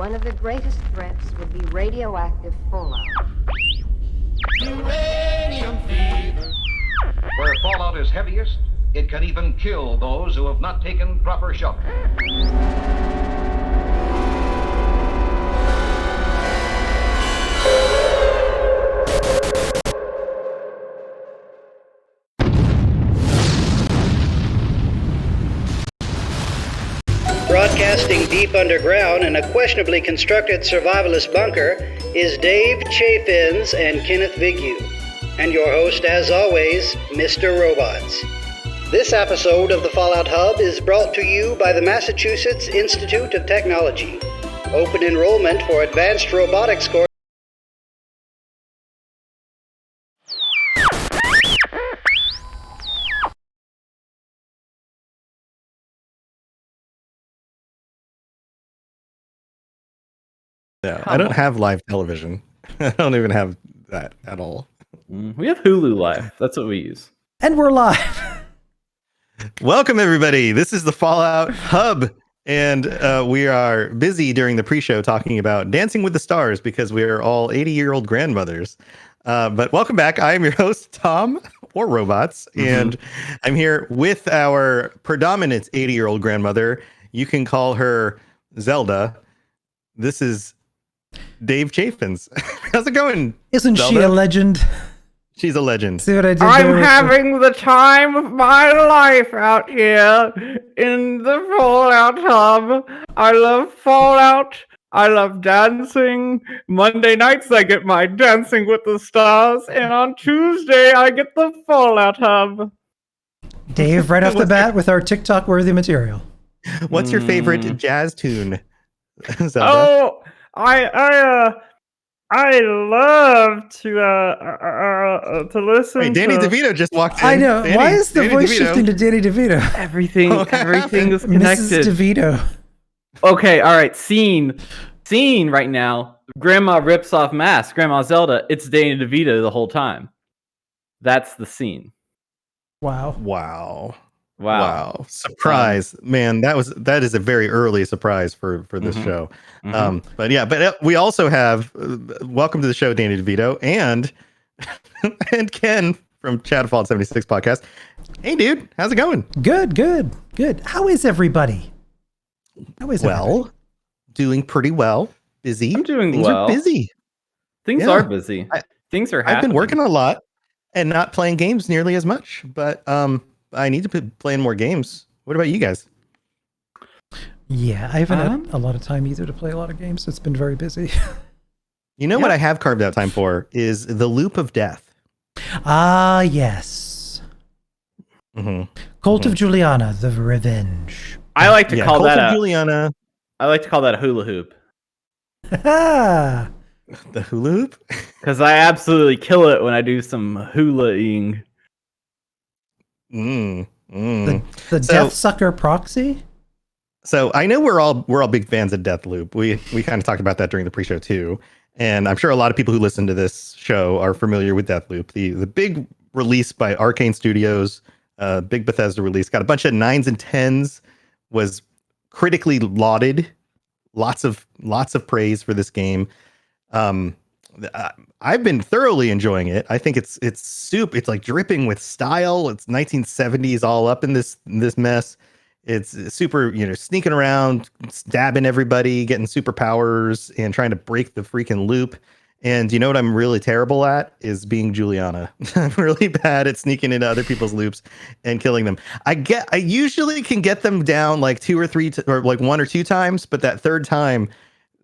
One of the greatest threats would be radioactive fallout. Uranium fever. Where fallout heaviest, it can even kill those who have not taken proper shelter. Broadcasting deep underground in a questionably constructed survivalist bunker is Dave Chafins and Kenneth Vigue, and your host, as always, Mr. Robots. This episode of the Fallout Hub is brought to you by the Massachusetts Institute of Technology. Open enrollment for advanced robotics course. Yeah, I don't have live television. I don't even have that at all. We have Hulu Live. That's what we use. And we're live. Welcome, everybody. This is the Fallout Hub, and we are busy during the pre-show talking about Dancing with the Stars because we are all 80-year-old grandmothers. But welcome back. I am your host, Tom, or Robots, and I'm here with our predominant 80-year-old grandmother. You can call her Zelda. This is Dave Chafins. How's it going? Isn't Zelda? she a legend? She's a legend. See what I did I'm there? having the time of my life out here in the Fallout Hub. I love Fallout. I love dancing. Monday nights I get my Dancing with the Stars, and on Tuesday I get the Fallout Hub. Dave, right off the bat with our TikTok-worthy material. What's your favorite jazz tune, Zelda? Oh, I love to listen. Wait, Danny to DeVito just walked in. I know. Danny, Why is the Danny voice DeVito. shifting to Danny DeVito? everything. Everything is Mrs. connected. DeVito. Okay, all right. Scene right now. Grandma rips off mask. Grandma Zelda. It's Danny DeVito the whole time. That's the scene. Wow. Wow. Surprise. Man, that is a very early surprise for this show. But we also have welcome to the show, Danny DeVito and Ken from Chat Fallout 76 podcast. Hey dude, how's it going? Good. How is everybody? Well, doing pretty well. Busy. I'm doing Things well. are busy. Things Yeah. are busy. Things are happening. I've been working a lot and not playing games nearly as much, but I need to be playing more games. What about you guys? Yeah, I haven't had a lot of time either to play a lot of games. It's been very busy. You know what I have carved out time for is the Loop of Death. Ah, yes. Cult of Juliana, the Revenge. I like to call Cult that of a Juliana. I like to call that a hula hoop Ah, The hula hoop? because I absolutely kill it when I do some hula-ing. the Death Sucker proxy? So I know we're all big fans of Deathloop. We kind of talked about that during the pre-show too, and I'm sure a lot of people who listen to this show are familiar with Deathloop. The big release by Arcane Studios, big Bethesda release, got a bunch of 9s and 10s, was critically lauded, lots of praise for this game. I've been thoroughly enjoying it. I think it's like dripping with style. It's 1970s all up in this mess. It's super, sneaking around, stabbing everybody, getting superpowers, and trying to break the freaking loop. And you know what I'm really terrible at is being Juliana. I'm really bad at sneaking into other people's loops and killing them. I usually can get them down like 2 or 3 or like 1 or 2 times, but that third time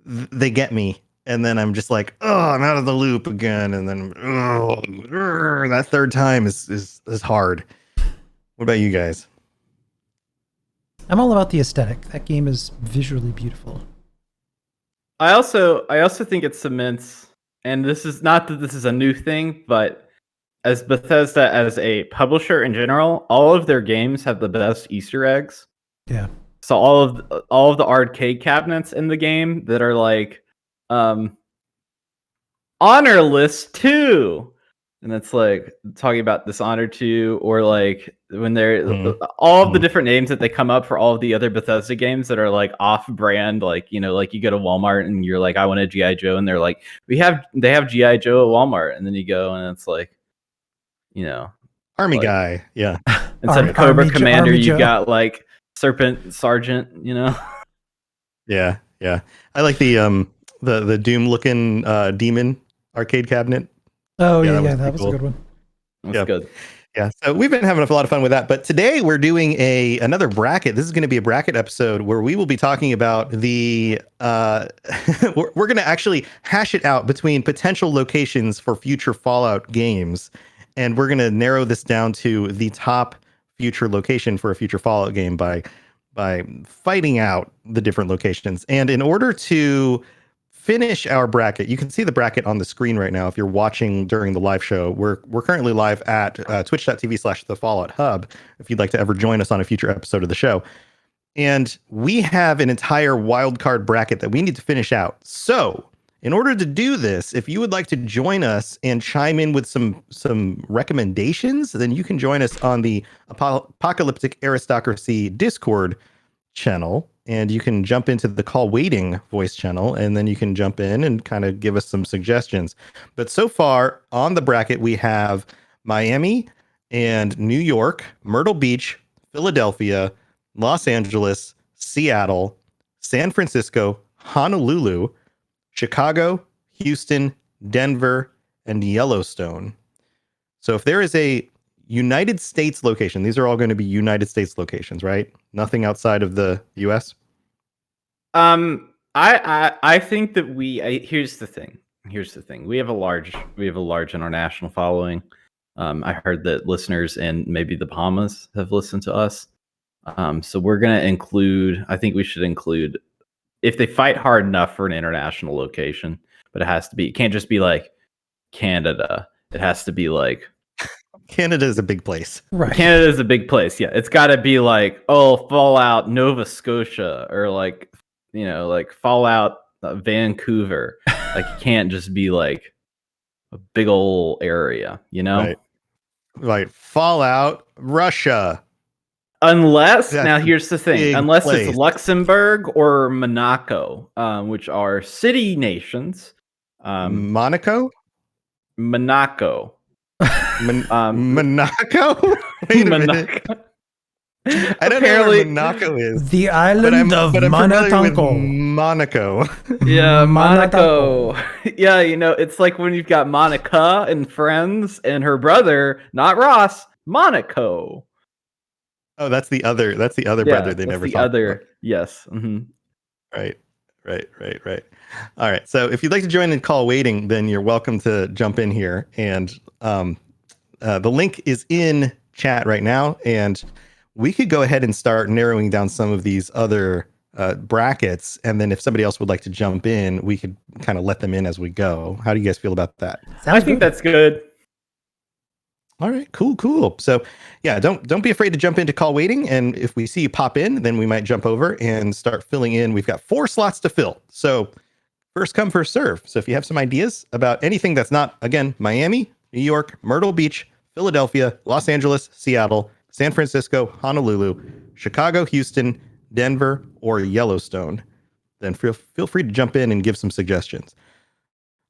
they get me. And then I'm just like, oh, I'm out of the loop again. And then that third time is hard. What about you guys? I'm all about the aesthetic. That game is visually beautiful. I also think it cements, and this is not that this is a new thing, but as Bethesda as a publisher in general, all of their games have the best Easter eggs. Yeah. So all of the arcade cabinets in the game that are like honor list 2, and it's like talking about Dishonored 2, or like when they're all of the different names that they come up for all of the other Bethesda games that are like off brand, like like you go to Walmart and you're like, I want a G.I. Joe, and they're like, they have G.I. Joe at Walmart, and then you go and it's like, Army like, guy, yeah. instead of Cobra Commander, you got like Serpent Sergeant. You know. Yeah. I like the Doom looking demon arcade cabinet. Oh yeah, that was a good one. That's good. Yeah, so we've been having a lot of fun with that. But today we're doing another bracket. This is going to be a bracket episode where we will be talking about the. We're going to actually hash it out between potential locations for future Fallout games, and we're going to narrow this down to the top future location for a future Fallout game by fighting out the different locations. And in order to finish our bracket, you can see the bracket on the screen right now if you're watching during the live show. We're currently live at twitch.tv/the Fallout Hub if you'd like to ever join us on a future episode of the show. And we have an entire wildcard bracket that we need to finish out. So in order to do this, if you would like to join us and chime in with some recommendations, then you can join us on the Apocalyptic Aristocracy Discord channel, and you can jump into the Call Waiting voice channel, and then you can jump in and kind of give us some suggestions. But so far on the bracket, we have Miami and New York, Myrtle Beach, Philadelphia, Los Angeles, Seattle, San Francisco, Honolulu, Chicago, Houston, Denver, and Yellowstone. So if there is a United States location, these are all going to be United States locations, right? Nothing outside of the US? I think that here's the thing. We have a large international following. I heard that listeners in maybe the Bahamas have listened to us. So we're going to include, I think we should include, if they fight hard enough for an international location, but it can't just be like Canada. It has to be like, Canada is a big place. Right. Canada is a big place. Yeah. It's got to be like, Fallout Nova Scotia, or like, like Fallout Vancouver. Like, it can't just be like a big old area, Right. Fallout Russia. Unless, now here's the thing, unless place. it's Luxembourg or Monaco, which are city nations. Monaco? Monaco. Monaco? Wait a minute. I don't know where Monaco is. The island of Monaco. Monaco. Yeah, Monaco. Yeah, it's like when you've got Monica and Friends and her brother, not Ross, Monaco. Oh, that's the other brother they never talked about. Yes. Mm-hmm. Right. All right. So if you'd like to join in Call Waiting, then you're welcome to jump in here. And the link is in chat right now. And we could go ahead and start narrowing down some of these other brackets. And then if somebody else would like to jump in, we could kind of let them in as we go. How do you guys feel about that? I think that's good. All right, cool. So yeah, don't be afraid to jump into Call Waiting. And if we see you pop in, then we might jump over and start filling in. We've got 4 slots to fill. So first come, first serve. So if you have some ideas about anything that's not, again, Miami, New York, Myrtle Beach, Philadelphia, Los Angeles, Seattle, San Francisco, Honolulu, Chicago, Houston, Denver, or Yellowstone, then feel free to jump in and give some suggestions.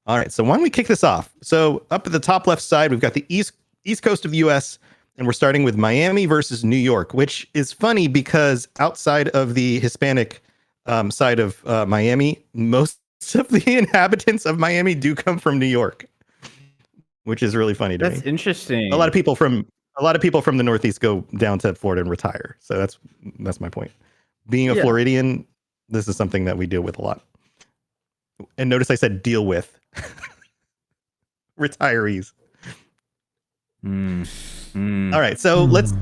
All right, so why don't we kick this off? So up at the top left side, we've got the East Coast of the U.S., and we're starting with Miami versus New York, which is funny because outside of the Hispanic side of Miami, most of the inhabitants of Miami do come from New York, which is really funny to me. That's interesting. A lot of people from the Northeast go down to Florida and retire. So that's my point. Being a Floridian, this is something that we deal with a lot. And notice I said deal with retirees. All right, so let's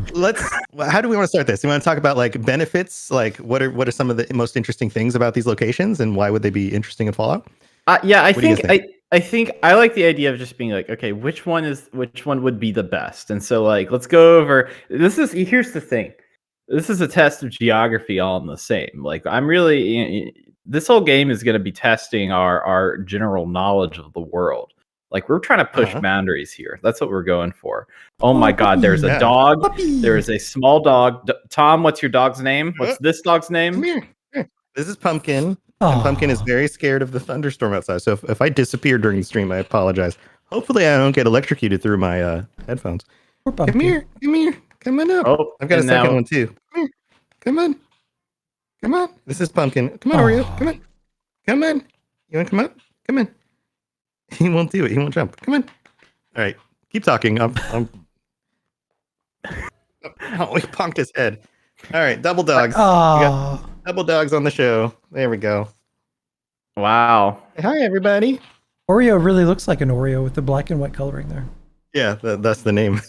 how do we want to start this? You want to talk about like benefits, like what are some of the most interesting things about these locations and why would they be interesting in Fallout? I think I like the idea of just being like, okay, which one would be the best? And so like, let's go over here's the thing. This is a test of geography all in the same. Like, this whole game is going to be testing our general knowledge of the world. Like, we're trying to push boundaries here. That's what we're going for. Oh my God, there's a dog. Puppy. There is a small dog. Tom, what's your dog's name? What's this dog's name? Come here. This is Pumpkin. And Pumpkin is very scared of the thunderstorm outside. So if I disappear during the stream, I apologize. Hopefully I don't get electrocuted through my headphones. Come here. Come on up. Oh, I've got a and second now- one too. Come on. Come on. This is Pumpkin. Come on, Oreo. Come on. Come on. You want to come up? Come on. He won't do it. He won't jump. Come on. All right. Keep talking. Oh, he punked his head. All right. Double dogs. We got Oh, double dogs on the show. There we go. Wow. Hi, everybody. Oreo really looks like an Oreo with the black and white coloring there. Yeah, that's the name.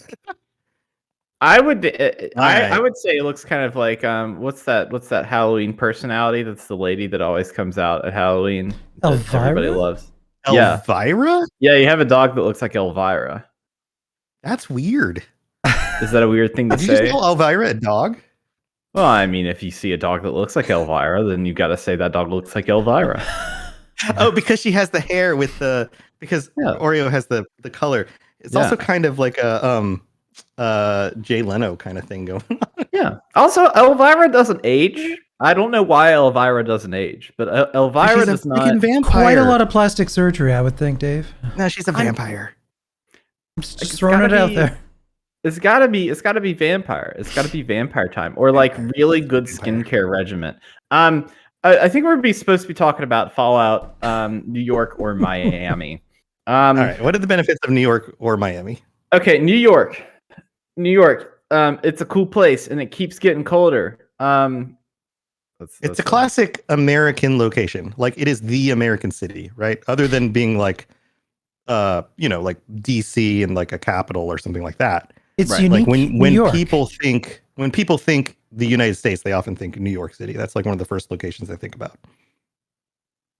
I would Alright. I would say it looks kind of like what's that Halloween personality that's the lady that always comes out at Halloween that everybody Elvira? loves. Elvira? Yeah, you have a dog that looks like Elvira. That's weird. Is that a weird thing to Did you just say? call Elvira a dog? Well, I mean, if you see a dog that looks like Elvira, then you got to say that dog looks like Elvira. Oh, because she has the hair with the Oreo has the color. It's also kind of like a Jay Leno kind of thing going on. Yeah. Also, Elvira doesn't age. I don't know why Elvira doesn't age, but Elvira She's does a not. freaking vampire. Quite a lot of plastic surgery, I would think, Dave. No, she's a vampire. I'm just It's throwing it gotta out be- there. It's gotta be vampire. It's gotta be vampire time, or like really good skincare regimen. I think we're supposed to be talking about Fallout, New York or Miami. All right. What are the benefits of New York or Miami? Okay, New York. It's a cool place, and it keeps getting colder. It's a classic American location. Like it is the American city, right? Other than being like, like DC and like a capital or something like that. It's Right. unique. Like when New York. people think the United States, they often think New York City. That's like one of the first locations they think about.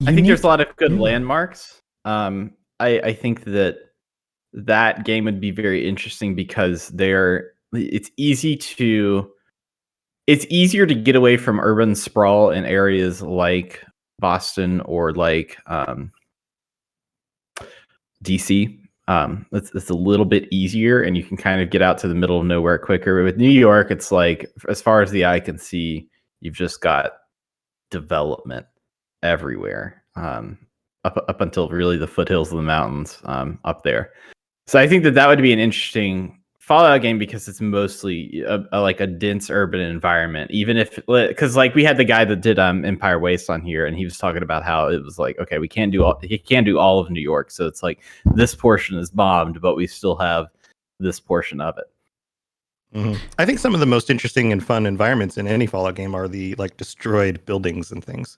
I think there's a lot of good Unique. landmarks. I think that game would be very interesting because it's easier to get away from urban sprawl in areas like Boston or like DC. It's a little bit easier, and you can kind of get out to the middle of nowhere quicker. But with New York, it's like as far as the eye can see, you've just got development everywhere, up until really the foothills of the mountains up there. So I think that would be an interesting Fallout game because it's mostly like a dense urban environment. Even if, because like we had the guy that did Empire Waste on here, and he was talking about how it was like, okay, he can't do all of New York, so it's like this portion is bombed, but we still have this portion of it. Mm-hmm. I think some of the most interesting and fun environments in any Fallout game are the like destroyed buildings and things,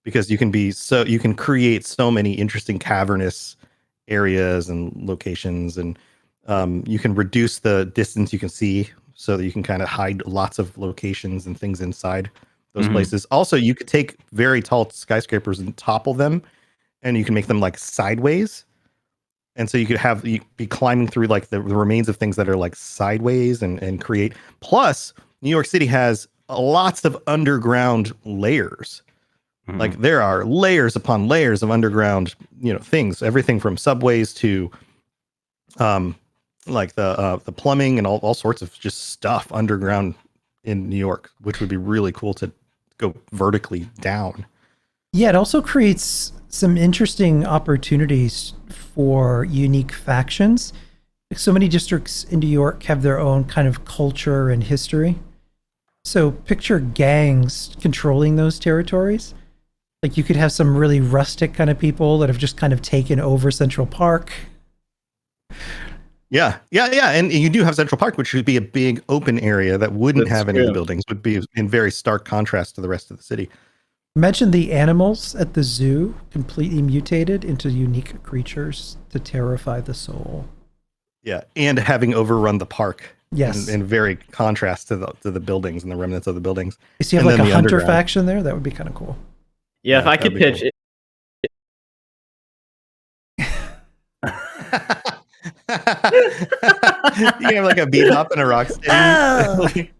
because you can create so many interesting cavernous areas and locations, and you can reduce the distance you can see so that you can kind of hide lots of locations and things inside those places. Also, you could take very tall skyscrapers and topple them, and you can make them like sideways. And so you could be climbing through like the remains of things that are like sideways and create. Plus, New York City has lots of underground layers. Like there are layers upon layers of underground, things, everything from subways to like the plumbing and all sorts of just stuff underground in New York, which would be really cool to go vertically down. Yeah, it also creates some interesting opportunities for unique factions. So many districts in New York have their own kind of culture and history. So picture gangs controlling those territories. Like you could have some really rustic kind of people that have just kind of taken over Central Park. Yeah. And you do have Central Park, which would be a big open area that wouldn't That's have any of the true. buildings, would be in very stark contrast to the rest of the city. Imagine the animals at the zoo completely mutated into unique creatures to terrify the soul. Yeah, and having overrun the park. Yes. In very contrast to the buildings and the remnants of the buildings. So you have And like then a the hunter underground. faction there? That would be kind of cool. Yeah, if I that'd could be pitch cool. You can have like a bebop and a rock steady.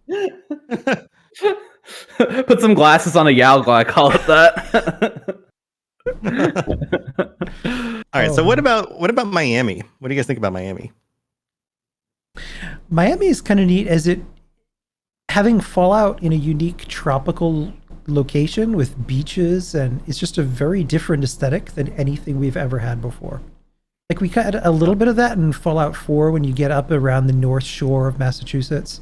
Put some glasses on a Yao I call it that. All right. So what about Miami? What do you guys think about Miami? Miami is kind of neat as it having Fallout in a unique tropical location with beaches, and it's just a very different aesthetic than anything we've ever had before. Like we got a little bit of that in Fallout 4 when you get up around the North Shore of Massachusetts.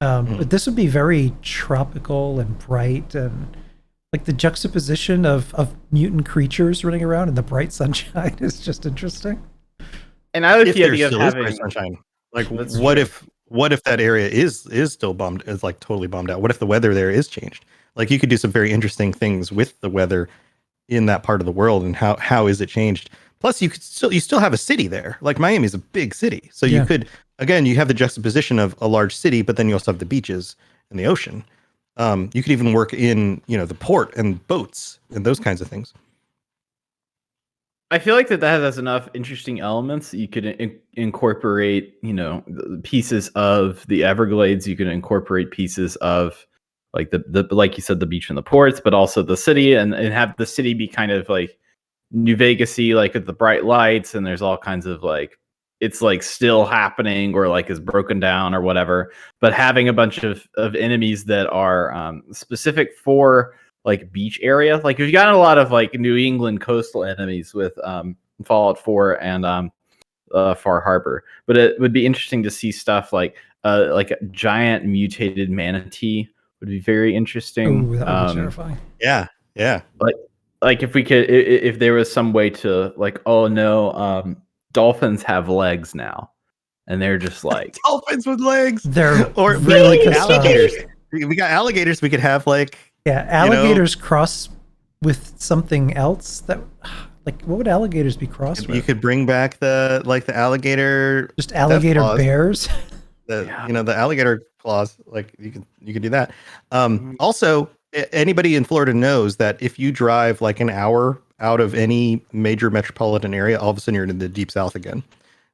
But this would be very tropical and bright, and like the juxtaposition of mutant creatures running around in the bright sunshine is just interesting. And I like If the there idea of still is having bright sunshine, like That's what true. if that area is still bummed, is like totally bummed out? What if the weather there is changed? Like you could do some very interesting things with the weather in that part of the world, and how is it changed? Plus, you still have a city there. Like Miami's a big city, so Yeah. you could, again, you have the juxtaposition of a large city, but then you also have the beaches and the ocean. You could even work in the port and boats and those kinds of things. I feel like that has enough interesting elements. You could incorporate, pieces of the Everglades. You could incorporate pieces of like the like you said, the beach and the ports, but also the city, and have the city be kind of like New Vegas-y, like with the bright lights, and there's all kinds of like it's like still happening or like is broken down or whatever. But having a bunch of enemies that are specific for like beach area. Like we've gotten a lot of like New England coastal enemies with Fallout 4 and Far Harbor, but it would be interesting to see stuff like a giant mutated manatee would be very interesting. Ooh, that would be terrifying. Yeah, Like if we could, if there was some way to like, oh no, dolphins have legs now, and they're just like dolphins with legs. They're or really like pissed off. alligators. We got alligators. We could have like Yeah, alligators cross with something else that, like, what would alligators be crossed with? you could bring back the alligator, Just alligator claws. bears. the alligator claws. Like you could do that. Also, anybody in Florida knows that if you drive like an hour out of any major metropolitan area, all of a sudden you're in the deep south again.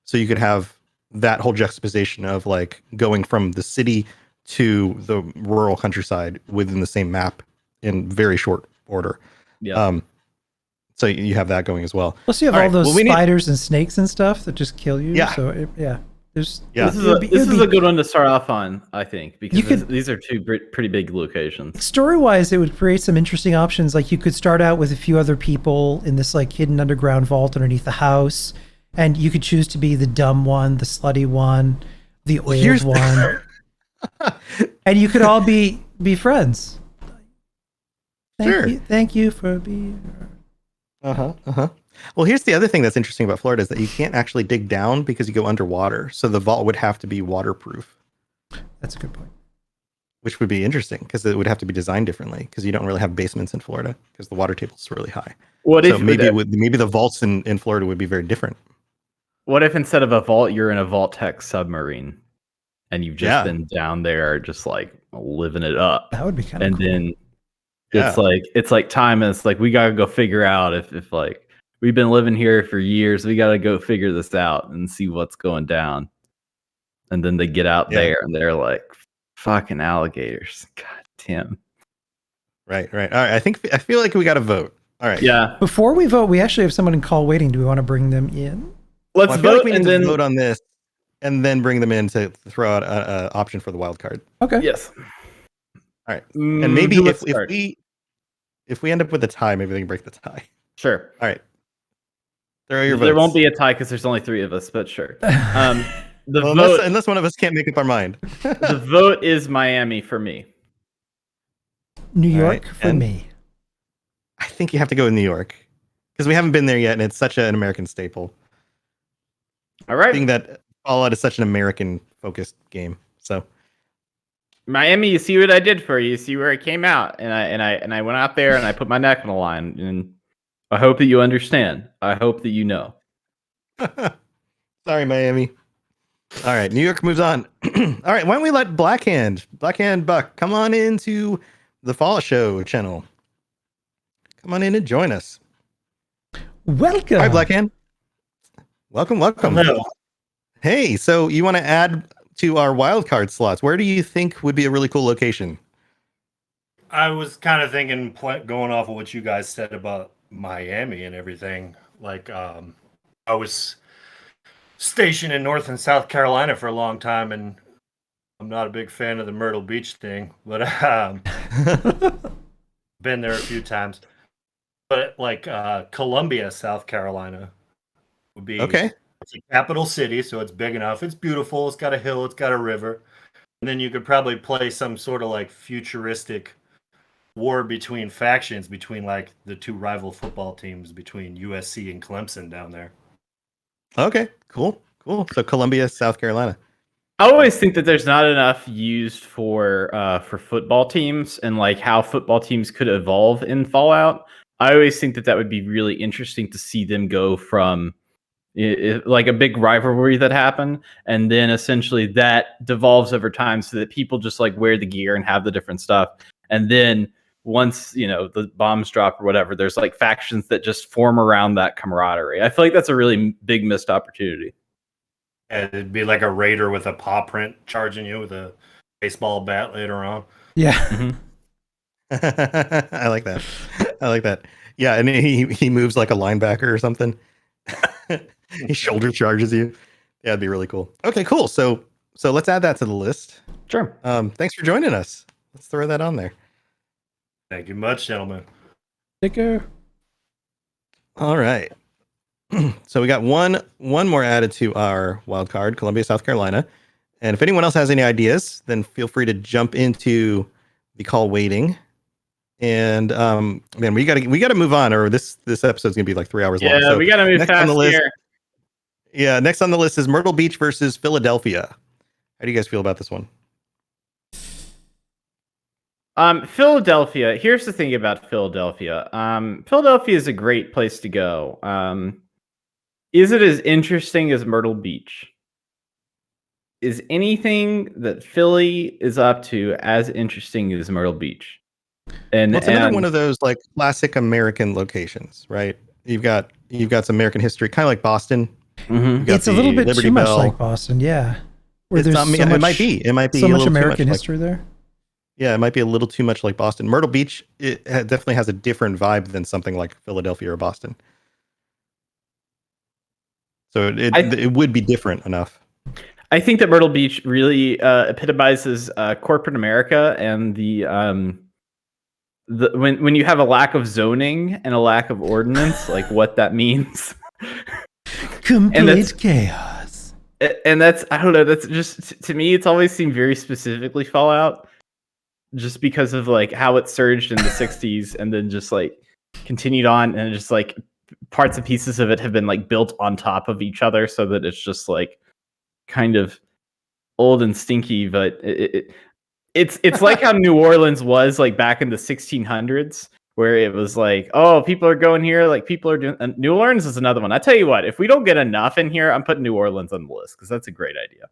So you could have that whole juxtaposition of like going from the city to the rural countryside within the same map in very short order. Yeah. So you have that going as well. Plus, you have all those spiders and snakes and stuff that just kill you. Yeah. So there's This is a good one to start off on, I think, because these are two pretty big locations. Story-wise, it would create some interesting options. Like you could start out with a few other people in this like hidden underground vault underneath the house, and you could choose to be the dumb one, the slutty one, the old one, and you could all be friends. Thank you for being. Well, here's the other thing that's interesting about Florida is that you can't actually dig down because you go underwater. So the vault would have to be waterproof. That's a good point. Which would be interesting because it would have to be designed differently because you don't really have basements in Florida because the water table is really high. Maybe the vaults in Florida would be very different. What if instead of a vault, you're in a Vault-Tec submarine, and you've just been down there, just like living it up? That would be kind of cool. And then it's like time, and it's like we gotta go figure out if like we've been living here for years, we gotta go figure this out and see what's going down. And then they get out there, and they're like, "Fucking alligators, god damn!" Right. All right. I feel like we got to vote. All right. Yeah. Before we vote, we actually have someone in call waiting. Do we want to bring them in? Let's vote we and need then to vote on this, and then bring them in to throw out an option for the wild card. Okay. Yes. All right. And maybe if we end up with a tie, maybe they can break the tie. Sure. All right. There are your votes. There won't be a tie because there's only 3 of us, but sure. Unless one of us can't make up our mind. The vote is Miami for me. New York for me. I think you have to go with New York because we haven't been there yet, and it's such an American staple. All right. Being that Fallout is such an American-focused game, so Miami, you see what I did for you. You see where I came out, and I went out there and I put my neck on the line, and I hope that you understand. I hope that you know. Sorry, Miami. All right, New York moves on. All right, why don't we let Blackhand Buck come on into the Fallout Show channel? Come on in and join us. Welcome. Hi, Blackhand. Welcome. Hello. Hey, so you want to add to our wildcard slots? Where do you think would be a really cool location? I was kind of thinking, going off of what you guys said about Miami and everything. Like, I was stationed in North and South Carolina for a long time, and I'm not a big fan of the Myrtle Beach thing, but been there a few times. But like Columbia, South Carolina Would be Okay. It's a capital city, so it's big enough. It's beautiful. It's got a hill. It's got a river. And then you could probably play some sort of like futuristic war between factions, between like the two rival football teams, between USC and Clemson down there. Okay. Cool. So Columbia, South Carolina. I always think that there's not enough used for football teams and like how football teams could evolve in Fallout. I always think that would be really interesting to see them go from like a big rivalry that happened, and then essentially that devolves over time so that people just like wear the gear and have the different stuff, and then once the bombs drop or whatever, there's like factions that just form around that camaraderie. I feel like that's a really big missed opportunity. And it'd be like a raider with a paw print charging you with a baseball bat later on. Yeah. Mm-hmm. I like that. Yeah, and he moves like a linebacker or something. He shoulder charges you. Yeah, it'd be really cool. Okay, cool. So let's add that to the list. Sure. Thanks for joining us. Let's throw that on there. Thank you much, gentlemen. Take care. All right. So we got one more added to our wild card, Columbia, South Carolina. And if anyone else has any ideas, then feel free to jump into the call waiting. And man, we gotta move on, or this episode's gonna be like 3 hours long. Yeah, So we gotta move fast here. Yeah, next on the list is Myrtle Beach versus Philadelphia. How do you guys feel about this one? Philadelphia. Here's the thing about Philadelphia. Philadelphia is a great place to go. Is it as interesting as Myrtle Beach? Is anything that Philly is up to as interesting as Myrtle Beach? And it's another one of those like classic American locations, right? You've got some American history, kind of like Boston. Mm-hmm. It's a little bit Liberty too much like Boston, yeah. Where there's it might be so much American history there. Yeah, it might be a little too much like Boston. Myrtle Beach, it definitely has a different vibe than something like Philadelphia or Boston. So it would be different enough. I think that Myrtle Beach really epitomizes corporate America and when you have a lack of zoning and a lack of ordinance, like what that means. Complete chaos. And that's, I don't know, that's just, to me, it's always seemed very specifically Fallout, just because of like how it surged in the 60s and then just like continued on, and just like parts and pieces of it have been like built on top of each other so that it's just like kind of old and stinky. But it's like how New Orleans was like back in the 1600s, where it was like, oh, people are going here, like people are doing. And New Orleans is another one. I tell you what, if we don't get enough in here, I'm putting New Orleans on the list because that's a great idea.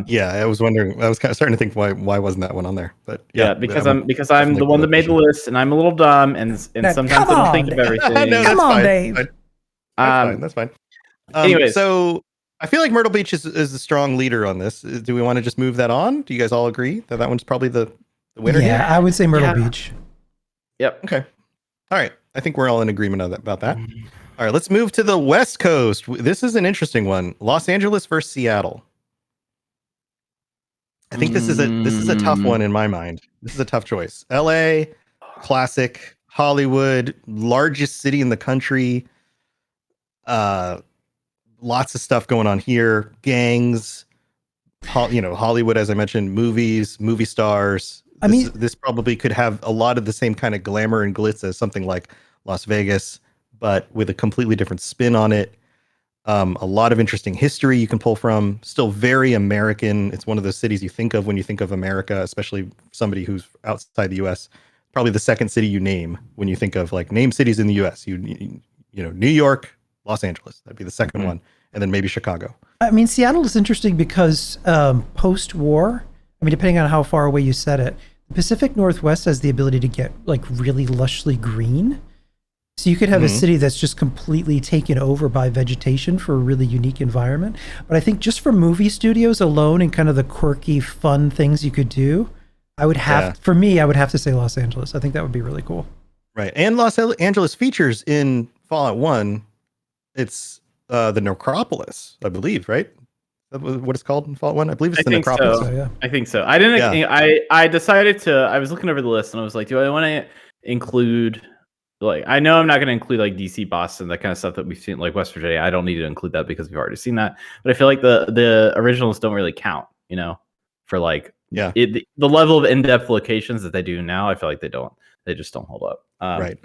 Yeah, I was wondering. I was kind of starting to think why wasn't that one on there? But yeah, because I'm the one that made the list, and I'm a little dumb, and sometimes I don't think of everything. No, come on, fine. Dave. That's fine. Anyways, so I feel like Myrtle Beach is a strong leader on this. Do we want to just move that on? Do you guys all agree that one's probably the winner? Yeah, here? I would say Myrtle Beach. Yep. Okay. All right. I think we're all in agreement about that. All right. Let's move to the West Coast. This is an interesting one. Los Angeles versus Seattle. I think this is a tough one in my mind. This is a tough choice. LA, classic. Hollywood, largest city in the country. Lots of stuff going on here. Gangs, Hollywood, as I mentioned, movies, movie stars. This probably could have a lot of the same kind of glamour and glitz as something like Las Vegas, but with a completely different spin on it. A lot of interesting history you can pull from. Still very American. It's one of those cities you think of when you think of America, especially somebody who's outside the U.S. Probably the second city you name when you think of like name cities in the U.S. You know, New York, Los Angeles. That'd be the second one, and then maybe Chicago. I mean, Seattle is interesting because post-war, depending on how far away you set it, the Pacific Northwest has the ability to get like really lushly green. So you could have a city that's just completely taken over by vegetation for a really unique environment. But I think just for movie studios alone and kind of the quirky, fun things you could do, I would have to say Los Angeles. I think that would be really cool. Right. And Los Angeles features in Fallout 1, it's the necropolis, I believe, right? What it's called in Fallout 1? I believe it's the necropolis. So. Yeah. I think so. I didn't. Yeah. I decided to. I was looking over the list and I was like, do I want to include like I know I'm not going to include like DC, Boston, that kind of stuff that we've seen, like West Virginia. I don't need to include that because we've already seen that. But I feel like the originals don't really count, for like the level of in-depth locations that they do now. I feel like they just don't hold up. Right.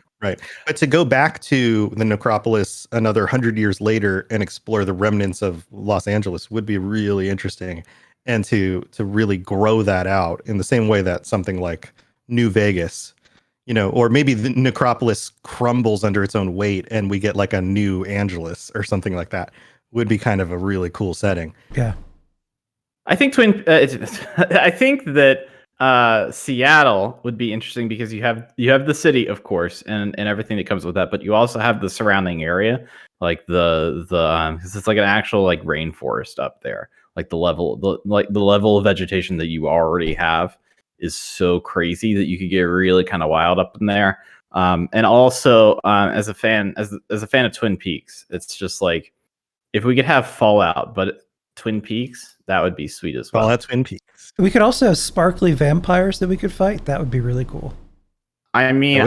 But to go back to the necropolis another 100 years later and explore the remnants of Los Angeles would be really interesting, and to really grow that out in the same way that something like New Vegas, or maybe the necropolis crumbles under its own weight and we get like a new Angeles or something like that, would be kind of a really cool setting. Yeah. I think I think that Seattle would be interesting because you have the city, of course, and everything that comes with that, but you also have the surrounding area, like the because it's like an actual like rainforest up there. Like the level of vegetation that you already have is so crazy that you could get really kind of wild up in there. And also as a fan of Twin Peaks, it's just like if we could have Fallout, but Twin Peaks, that would be sweet as well. Fallout Twin Peaks. We could also have sparkly vampires that we could fight. That would be really cool. I mean,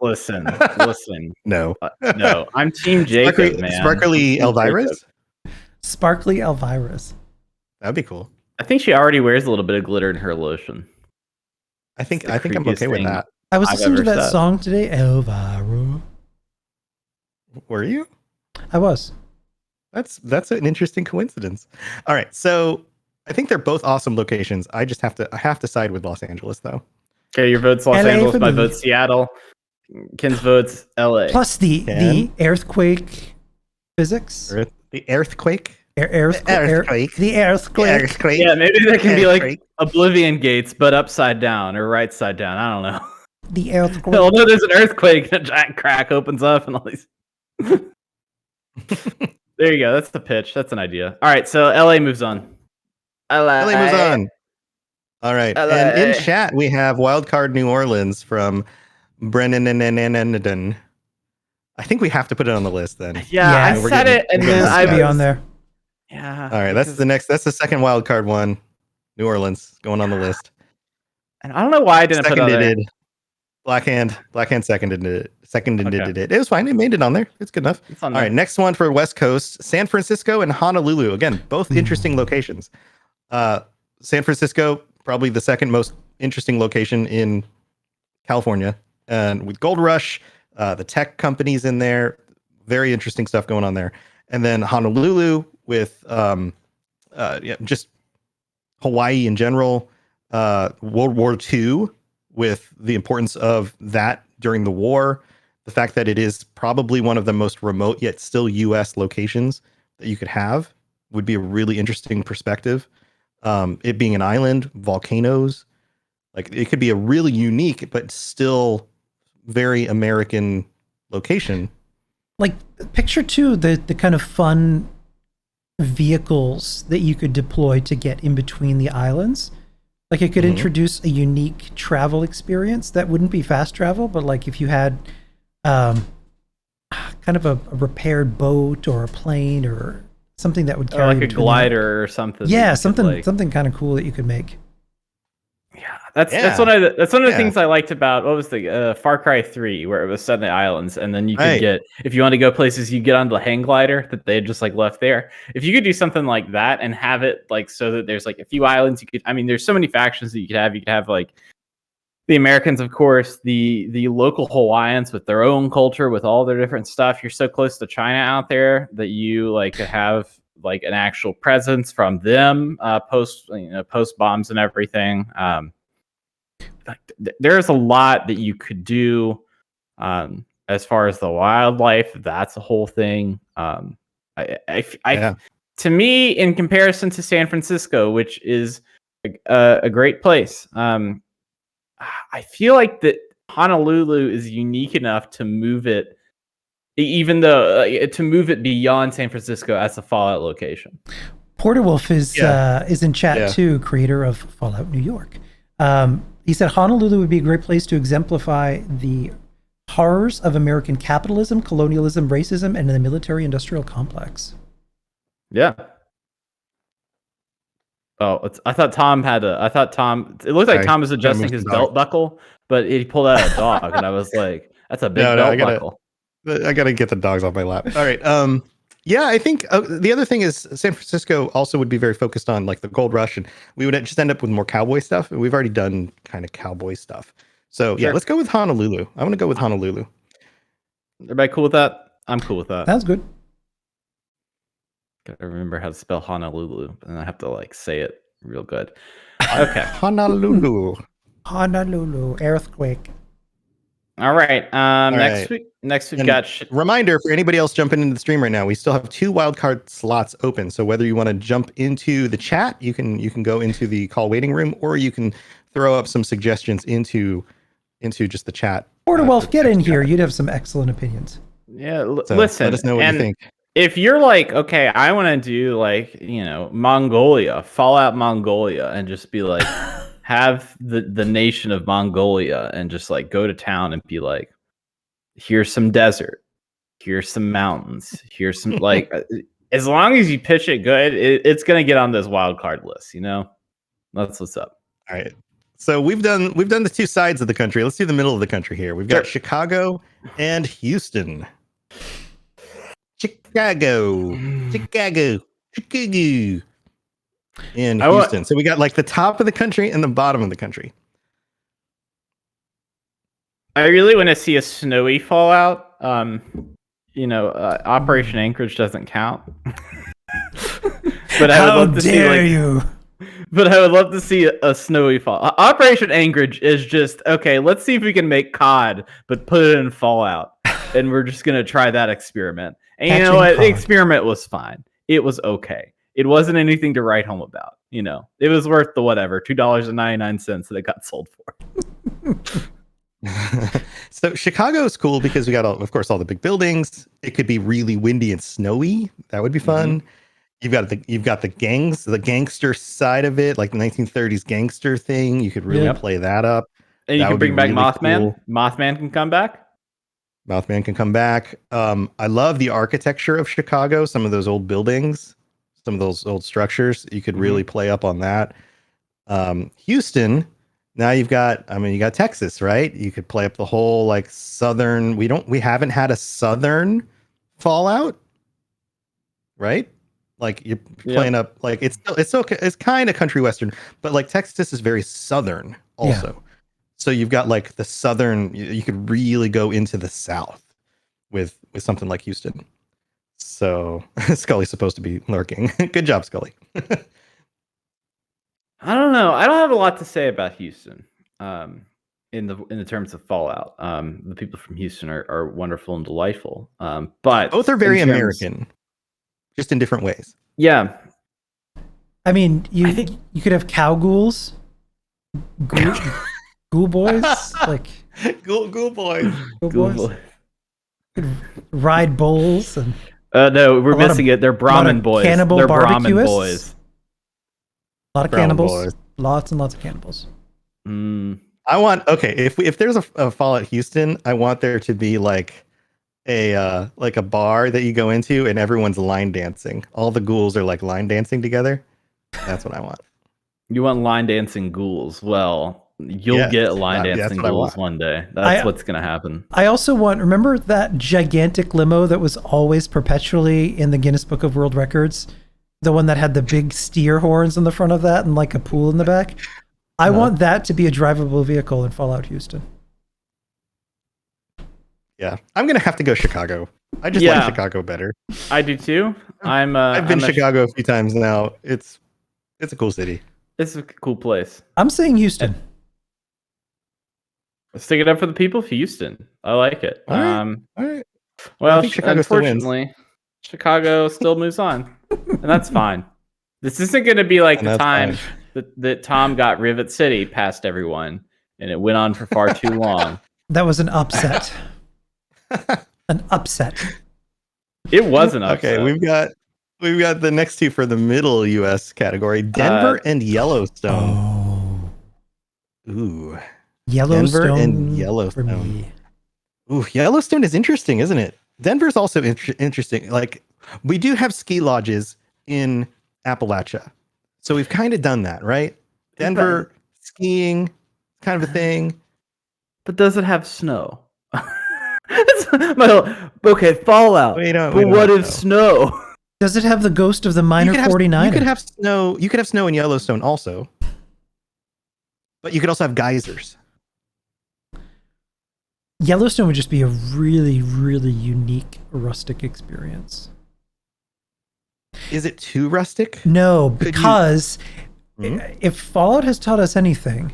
listen. No. No, I'm Team Jacob, man. Sparkly Elvira's? Sparkly Elvira's. That'd be cool. I think she already wears a little bit of glitter in her lotion. I think I'm okay with that. I was listening to that song today, Elvira. Were you? I was. That's an interesting coincidence. All right, so I think they're both awesome locations. I have to side with Los Angeles though. Okay, your vote's Los Angeles, my vote's Seattle. Ken's vote's LA. Plus the earthquake physics. The earthquake. The earthquake. Yeah, maybe that can be like Oblivion Gates, but upside down or right side down. I don't know. The earthquake. Although there's an earthquake and a giant crack opens up and all these. There you go. That's the pitch. That's an idea. All right, so LA moves on. LA moves on. All right. LA. And in chat, we have Wildcard New Orleans from Brennan. I think we have to put it on the list then. Yeah, I said it, and then I be on there. Yeah. All right, that's the second wildcard one. New Orleans going on the list. And I don't know why I didn't put it on there. Blackhand seconded it. It was fine. It made it on there. It's good enough. All right, next one for West Coast: San Francisco and Honolulu. Again, both interesting locations. San Francisco, probably the second most interesting location in California, and with Gold Rush, the tech companies in there, very interesting stuff going on there. And then Honolulu with just Hawaii in general, World War II with the importance of that during the war, the fact that it is probably one of the most remote yet still U.S. locations that you could have would be a really interesting perspective. It being an island, volcanoes, like it could be a really unique but still very American location. Like picture too the kind of fun vehicles that you could deploy to get in between the islands. Like it could introduce a unique travel experience that wouldn't be fast travel, but like if you had kind of a repaired boat or a plane or something that would carry like a glider or something. Yeah, something kind of cool that you could make. Yeah, that's one of the things I liked about what was the Far Cry 3, where it was set in the islands, and then you could get, if you want to go places, you get on the hang glider that they had just like left there. If you could do something like that and have it like so that there's like a few islands, you could. I mean, there's so many factions that you could have. You could have like the Americans, of course, the local Hawaiians with their own culture, with all their different stuff. You're so close to China out there that you like could have like an actual presence from them post bombs and everything. There's a lot that you could do as far as the wildlife. That's a whole thing. To me, in comparison to San Francisco, which is a great place, I feel like that Honolulu is unique enough to move it, even though to move it beyond San Francisco as a Fallout location. Porterwolf is in chat too, creator of Fallout New York. He said Honolulu would be a great place to exemplify the horrors of American capitalism, colonialism, racism, and the military-industrial complex. Yeah. Oh, I thought Tom. It looked like Tom was adjusting his belt buckle, but he pulled out a dog, and I was like, That's a big No, belt I gotta, buckle. I gotta get the dogs off my lap. All right. Yeah, I think the other thing is San Francisco also would be very focused on like the gold rush, and we would just end up with more cowboy stuff. And we've already done kind of cowboy stuff. So yeah, Sure. let's go with Honolulu. I want to go with Honolulu. Everybody cool with that? I'm cool with that. Sounds good. Gotta remember how to spell Honolulu, and I have to like say it real good. Okay. Honolulu. Honolulu earthquake. All right. Next right. we've And got reminder for anybody else jumping into the stream right now, we still have 2 wildcard slots open. So whether you want to jump into the chat, you can go into the call waiting room, or you can throw up some suggestions into just the chat. Porterwolf, get in here. You'd have some excellent opinions. So let listen. us know what you think. If you're like, okay, I want to do like, Mongolia, Fallout Mongolia, and just be like, have the nation of Mongolia and just like go to town and be like, here's some desert, here's some mountains, here's some like, as long as you pitch it good, it's gonna get on this wild card list. That's what's up. All right. So we've done the 2 sides of the country. Let's do the middle of the country here. We've got Chicago and Houston. Chicago. In Houston. So we got like the top of the country and the bottom of the country. I really want to see a snowy Fallout. Operation Anchorage doesn't count. But I would love to see you? But I would love to see a snowy fall. Operation Anchorage is just okay. Let's see if we can make COD, but put it in Fallout, and we're just gonna try that experiment. And you know what? The experiment was fine. It was okay. It wasn't anything to write home about. It was worth the whatever $2.99 that it got sold for. So Chicago is cool because we got of course all the big buildings. It could be really windy and snowy. That would be fun. Mm-hmm. You've got the gangs, the gangster side of it, like the 1930s gangster thing. You could really play that up. And you can bring back Mothman. Cool. Mothman can come back. Mothman can come back. I love the architecture of Chicago. Some of those old buildings, some of those old structures. You could really play up on that. Houston. Now you got Texas, right? You could play up the whole like southern. We haven't had a southern Fallout, right? Like you're playing up like it's okay. It's kind of country western, but like Texas is very southern also. Yeah. So you've got like the southern. You could really go into the south with something like Houston. So Scully's supposed to be lurking. Good job, Scully. I don't know. I don't have a lot to say about Houston. In the terms of Fallout, the people from Houston are wonderful and delightful. But both are very American, just in different ways. Yeah, I mean, you could have cow ghouls, ghoul boys, like ghoul boys, ride bulls and. No, we're missing it. They're Brahmin boys. Cannibal They're Brahmin boys. A lot of cannibals. Lots and lots of cannibals. I want if there's a Fallout Houston, I want there to be like a bar that you go into and everyone's line dancing. All the ghouls are like line dancing together. That's what I want. You want line dancing ghouls? Well, you'll get line dancing ghouls one day. That's what's gonna happen. I also remember that gigantic limo that was always perpetually in the Guinness Book of World Records? The one that had the big steer horns in the front of that and like a pool in the back. I want that to be a drivable vehicle in Fallout Houston. Yeah, I'm gonna have to go Chicago. I just like Chicago better. I do too. I've been Chicago a few times now. It's a cool city. It's a cool place. I'm saying Houston. Let's stick it up for the people of Houston. I like it. All right. Well, unfortunately, Chicago still moves on. And that's fine. This isn't going to be like the time that Tom got Rivet City past everyone, and it went on for far too long. That was an upset. An upset. It was an upset. Okay, we've got the next 2 for the middle U.S. category: Denver and Yellowstone. Oh. Ooh. Yellowstone. Denver and Yellowstone. Ooh, Yellowstone is interesting, isn't it? Denver's also interesting. Like, we do have ski lodges in Appalachia. So we've kind of done that, right? Denver, skiing, kind of a thing. But does it have snow? Okay, Fallout. We don't But what have if snow? Does it have the ghost of the minor 49? You could have snow. You could have snow in Yellowstone also, but you could also have geysers. Yellowstone would just be a really, really unique rustic experience. Is it too rustic? No, Could you- because Mhm. if Fallout has taught us anything,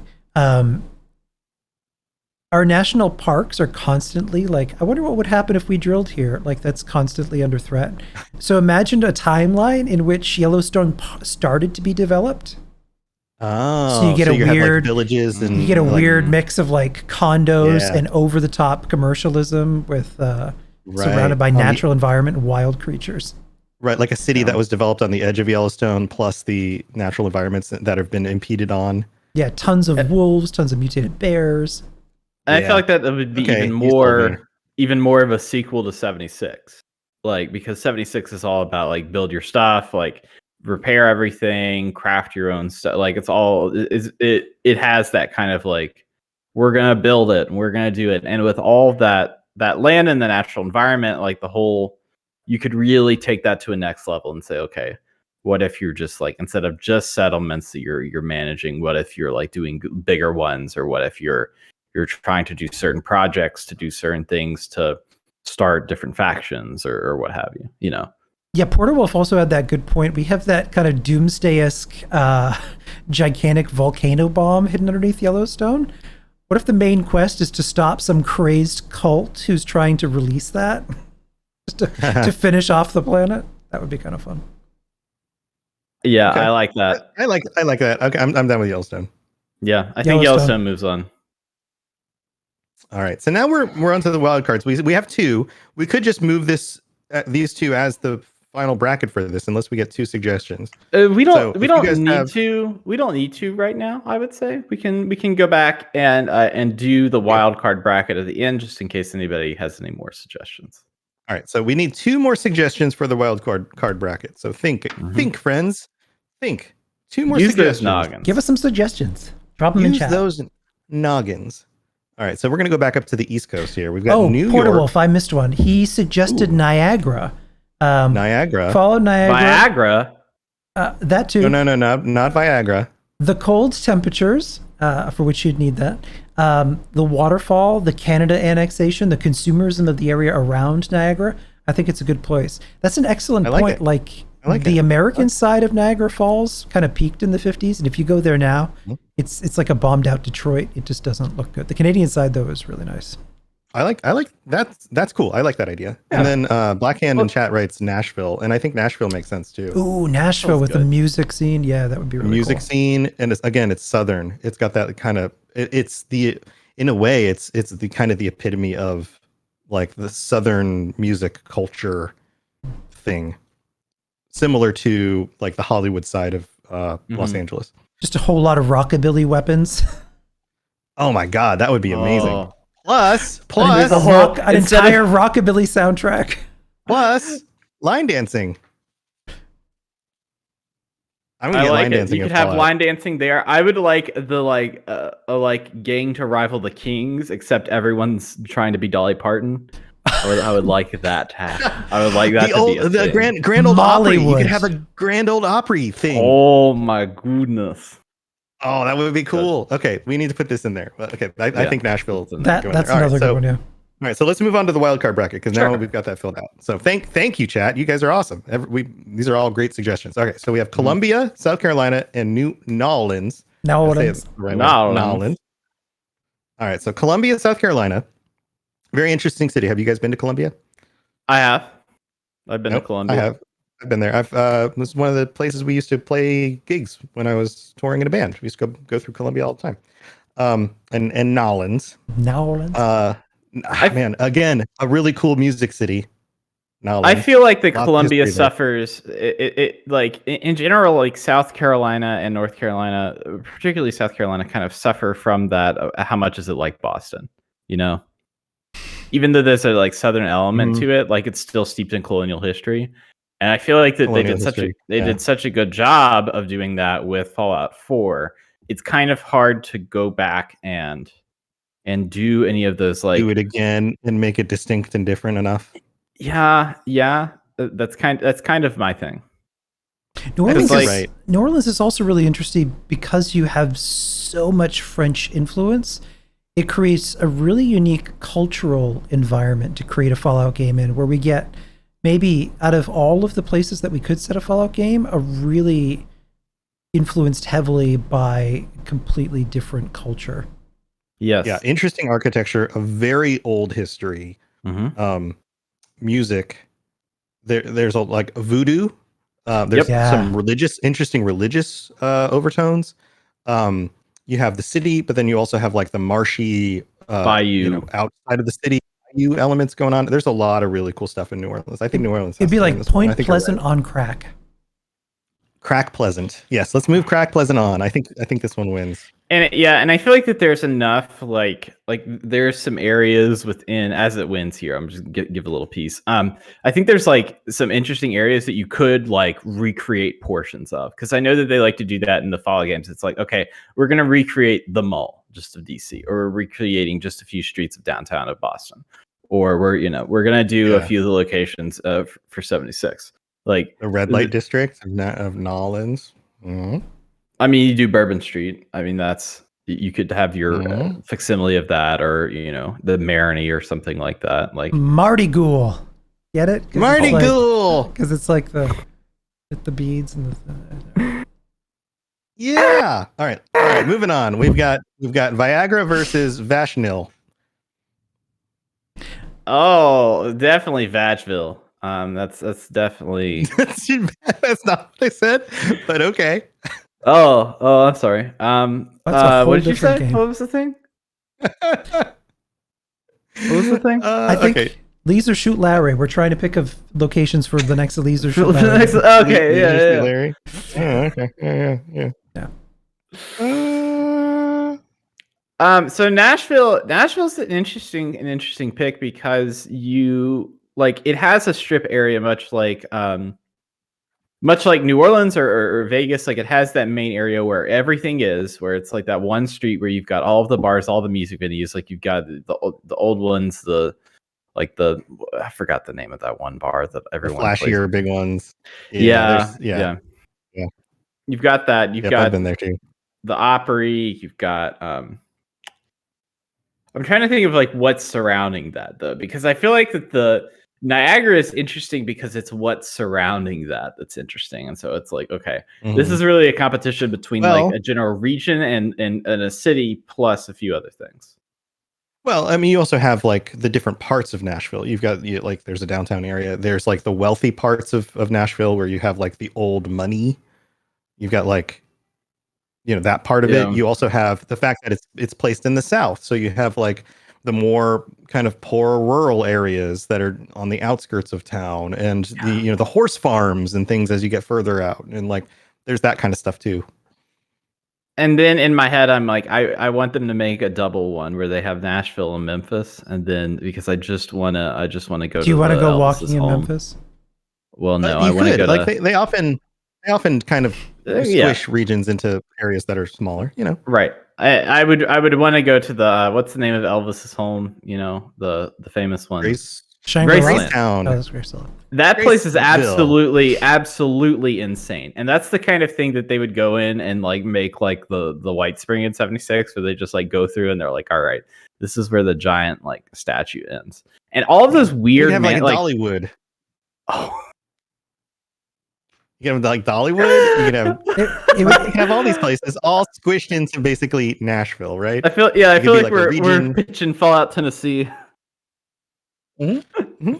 our national parks are constantly like, I wonder what would happen if we drilled here. Like, that's constantly under threat. So imagine a timeline in which Yellowstone started to be developed. Oh, So you get a have, like, weird villages, and You get a like, weird mix of like condos Yeah. and over the top commercialism with surrounded by on the- natural environment and wild creatures. right, like a city that was developed on the edge of Yellowstone, plus the natural environments that have been impeded on. Yeah, tons of wolves, tons of mutated bears. And I Yeah. feel like that would be Okay, you sold me. even more of a sequel to 76. Like, because 76 is all about like build your stuff, like repair everything, craft your own stuff. Like, it's all it has that kind of like, we're gonna build it and we're gonna do it. And with all of that land in the natural environment, like the whole, you could really take that to a next level and say, okay, what if you're just like, instead of just settlements that you're managing, what if you're like doing bigger ones, or what if you're trying to do certain projects, to do certain things, to start different factions or what have you, you know? Yeah, Porter Wolf also had that good point. We have that kind of doomsday-esque gigantic volcano bomb hidden underneath Yellowstone. What if the main quest is to stop some crazed cult who's trying to release that? Just to finish off the planet? That would be kind of fun. Yeah, Okay. I like that. I like that. Okay, I'm done with Yellowstone. Yeah, I think Yellowstone moves on. All right, so now we're onto the wild cards. We have two. We could just move these two as the final bracket for this, unless we get two suggestions. We So, don't if you guys need to. We don't need to right now. I would say we can go back and do the wild card bracket at the end, just in case anybody has any more suggestions. All right, so we need two more suggestions for the wild card bracket. So think, friends, think. Two more Use suggestions. those noggins. Give us some suggestions. Drop them in Use chat. those noggins. All right, so we're gonna go back up to the East Coast here. We've got New Porter York, Wolf, I missed one. He suggested Niagara. Niagara. Follow Niagara. Viagra. That too. No, not Viagra. The cold temperatures, for which you'd need that. The waterfall, the Canada annexation, the consumerism of the area around Niagara. I think it's a good place. That's an excellent point. I like the it. American side of Niagara Falls kind of peaked in the 50s, and if you go there now, it's like a bombed out Detroit. It just doesn't look good. The Canadian side though is really nice. I like that. That's cool. I like that idea. Yeah. And then Blackhand in chat writes Nashville, and I think Nashville makes sense too. Ooh, Nashville with the music scene. Yeah, that would be really Music cool. scene, and it's southern. It's got that kind of. It's in a way it's the kind of the epitome of like the southern music culture thing, similar to like the Hollywood side of Los Angeles. Just a whole lot of rockabilly weapons. Oh my god, that would be amazing. Oh. Plus An entire rockabilly soundtrack. plus line dancing. I'm gonna I get like line it. dancing. You in could have Fallout. line dancing there. I would like the gang to rival the Kings, except everyone's trying to be Dolly Parton. I would like that to happen. I would like that the grand old Opry. You Mollywood. could have a grand old Opry thing. Oh my goodness. Oh, that would be cool. Okay, we need to put this in there. Okay, I think Nashville's in there. That's another good one. Yeah. All right, so let's move on to the wild card bracket because now we've got that filled out. So thank you, chat. You guys are awesome. These are all great suggestions. Okay, so we have Columbia, South Carolina, and New Orleans. Now what? Nolans. All right, so Columbia, South Carolina, very interesting city. Have you guys been to Columbia? I have. I've been to Nope, Columbia. I have. I've been there. This is one of the places we used to play gigs when I was touring in a band. We used to go through Columbia all the time. And Nolans. Man, again, a really cool music city. Nolans. I feel like the Lots of Columbia history there. suffers. It like in general, like South Carolina and North Carolina, particularly South Carolina, kind of suffer from that. How much is it like Boston? You know, even though there's a like Southern element to it, like it's still steeped in colonial history. And I feel like that they did such a good job of doing that with Fallout 4. It's kind of hard to go back and and do any of those like Do it again and make it distinct and different enough. yeah, that's kind of my thing. New Orleans, like- is, New Orleans is also really interesting because you have so much French influence. It creates a really unique cultural environment to create a Fallout game in, where we get maybe out of all of the places that we could set a Fallout game, a really influenced heavily by completely different culture. Yes. Yeah, interesting architecture, a very old history, music. There's a like voodoo. There's some interesting religious overtones. You have the city, but then you also have like the marshy bayou outside of the city bayou elements going on. There's a lot of really cool stuff in New Orleans. I think New Orleans. It'd be like Point Pleasant on crack. Crack Pleasant. Yes, let's move Crack Pleasant on. I think this one wins. And I feel like that there's enough like there's some areas within as it wins here. I'm just give a little piece. I think there's like some interesting areas that you could like recreate portions of, because I know that they like to do that in the Fallout games. It's like, okay, we're gonna recreate the mall just of DC, or we're recreating just a few streets of downtown of Boston, or we're gonna do a few of the locations for 76. Like the red light district of Nolans. Mm-hmm. I mean, you do Bourbon Street. I mean, you could have your facsimile of that, or the Marigny or something like that. Like Mardi Ghoul, get it? Mardi Ghoul, because it's like the beads and the. Yeah. All right. Moving on. We've got Viagra versus Vashonil. Oh, definitely Vachville. That's definitely that's not what I said, but okay. Oh, I'm sorry. What did you say? Game. What was the thing? What was the thing? I think Leisure Shoot Larry. We're trying to pick of locations for the next Leisure Shoot Larry. Okay, yeah. Larry. Oh, okay. Yeah. So Nashville's an interesting pick, because it has a strip area much like New Orleans or Vegas. Like, it has that main area where everything is, where it's like that one street where you've got all of the bars, all the music venues. Like, you've got the old ones, I forgot the name of that one bar that everyone flashier plays. Big ones. Yeah. You've got that. You've got I've been there too. The Opry. You've got I'm trying to think of like what's surrounding that, though, because I feel like that the Niagara is interesting because it's what's surrounding that's interesting. And so it's like, okay, this is really a competition between like a general region and a city plus a few other things. Well, I mean, you also have like the different parts of Nashville. You've got like there's a downtown area. There's like the wealthy parts of Nashville where you have like the old money. You've got like that part of it. You also have the fact that it's placed in the South. So you have like the more kind of poor rural areas that are on the outskirts of town, and the horse farms and things as you get further out. And like, there's that kind of stuff too. And then in my head, I'm like, I want them to make a double one where they have Nashville and Memphis. And then because I just want to go. Do you want to go walking in Memphis? Well, no, I want to go like they often kind of squish regions into areas that are smaller, Right. I would want to go to the what's the name of Elvis's home? The famous one. Gracetown. That place is absolutely insane, and that's the kind of thing that they would go in and like make like the White Spring in 76, where they just like go through and they're like, all right, this is where the giant like statue ends, and all of those weird like Dollywood. Oh. You can have like Dollywood. You can have all these places all squished into basically Nashville, right? I feel like we're pitching Fallout Tennessee. Mm-hmm.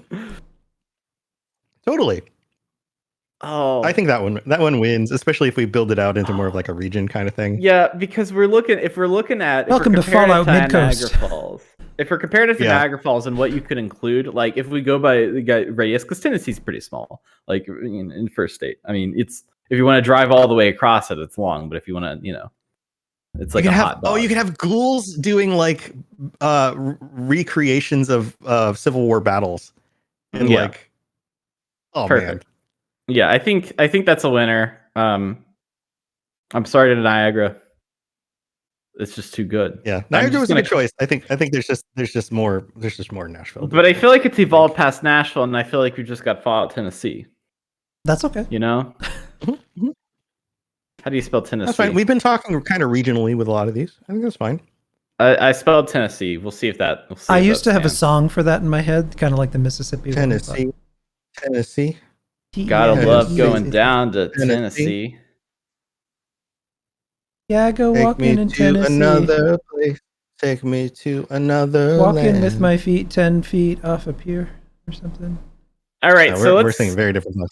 Totally. Oh, I think that one wins, especially if we build it out into more of like a region kind of thing. Yeah, because if we're looking at welcome to Fallout Midcoast. Falls. If we're comparing it to Niagara Falls and what you could include, like if we go by radius, because Tennessee's pretty small, like in first state. I mean, it's if you want to drive all the way across it, it's long. But if you want to, it's like hot dog. Oh, you could have ghouls doing like recreations of Civil War battles, and like, oh perfect. Man, yeah, I think that's a winner. I'm sorry to Niagara. It's just too good. Yeah, I'm Niagara just was a gonna good choice. I think there's just more in Nashville. But I feel like it's evolved past Nashville, and I feel like we just got Fallout, Tennessee. That's okay. You know? Mhm. How do you spell Tennessee? That's fine. We've been talking kind of regionally with a lot of these. I think that's fine. I spelled Tennessee. We'll see if that. I used to have a song for that in my head, kind of like the Mississippi Tennessee. one. Tennessee. Gotta love Tennessee. going down to Tennessee. Tennessee. Yeah, I go Take walking me in to Tennessee. another place. Take me to another Walking land. with my feet 10 feet off a pier or something. All right, No, so we're singing very different songs.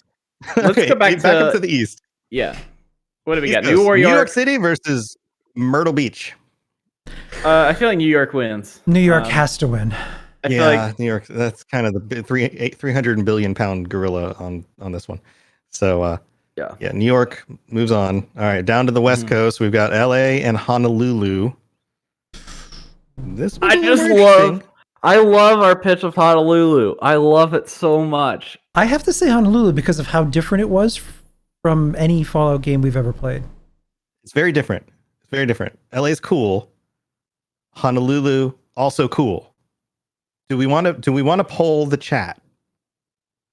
let's Okay, go back up to to the east. Yeah. What do we East got? Coast. New York. City versus Myrtle Beach. I feel like New York wins. New York has to win. I feel like New York. That's kind of the 300 billion pound gorilla on this one. So yeah, New York moves on. All right, down to the West Coast. We've got L.A. and Honolulu. This was I love our pitch of Honolulu. I love it so much. I have to say Honolulu because of how different it was from any Fallout game we've ever played. It's very different. It's very different. LA's cool. Honolulu also cool. Do we want to poll the chat?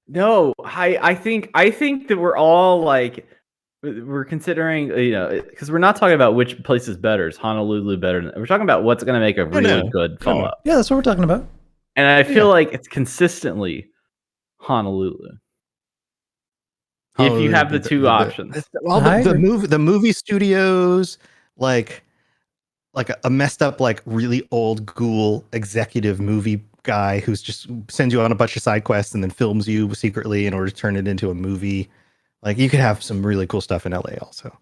No, I think that we're all like we're considering, because we're not talking about which place is better. Is Honolulu better? We're talking about what's going to make a really good Fallout. Yeah, that's what we're talking about. And I feel like it's consistently Honolulu. If you have the two options. Well, the movie studios, like a messed up, like really old ghoul executive movie guy who's just sends you on a bunch of side quests and then films you secretly in order to turn it into a movie. Like you could have some really cool stuff in LA also.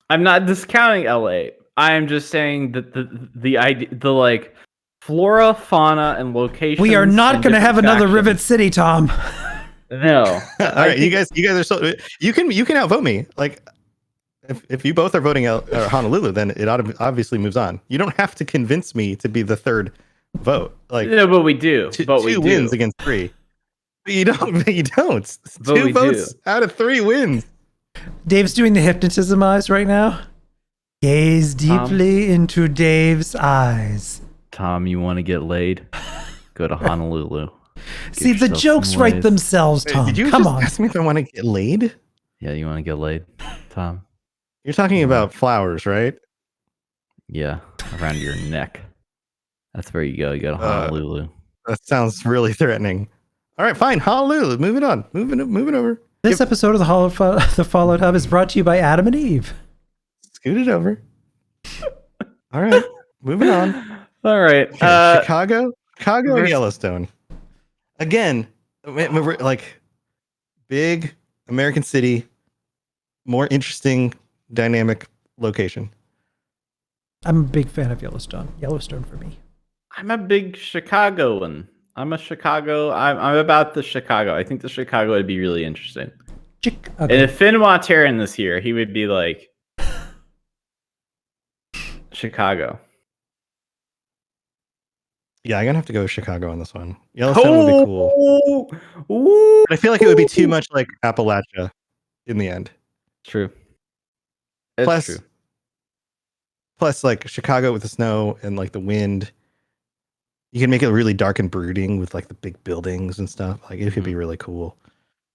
I'm not discounting LA. I am just saying that the idea, the like flora, fauna, and location. We are not going to have another Rivet City, Tom. No. All right, you guys are so you can outvote me. Like if you both are voting out Honolulu, then it obviously moves on. You don't have to convince me to be the third vote. Like no, but we do. Two wins against three. But you don't. You don't. But two votes out of 3 wins. Dave's doing the hypnotism eyes right now. Gaze deeply into Dave's eyes. Tom, you want to get laid? Go to Honolulu. See, the jokes write themselves, Tom. Did you Come just on. ask me if I want to get laid? Yeah, you want to get laid, Tom? You're talking about flowers, right? Yeah, around your neck. That's where you go. You go to Honolulu. That sounds really threatening. All right, fine. Honolulu. Moving on. Moving over. This episode of the Fallout Hub is brought to you by Adam and Eve. Scoot it over. All right, moving on. All right, okay, Chicago and Yellowstone. Again, we're like big American city, more interesting, dynamic location. I'm a big fan of Yellowstone. Yellowstone for me. I'm a big Chicagoan. I'm about the Chicago. I think the Chicago would be really interesting. And if Finn Waterin was here, he would be like Chicago. Yeah, I'm gonna have to go with Chicago on this one. Yellowstone would be cool. But I feel like it would be too much like Appalachia in the end. True. Plus, like Chicago with the snow and like the wind, you can make it really dark and brooding with like the big buildings and stuff. Like it could be really cool.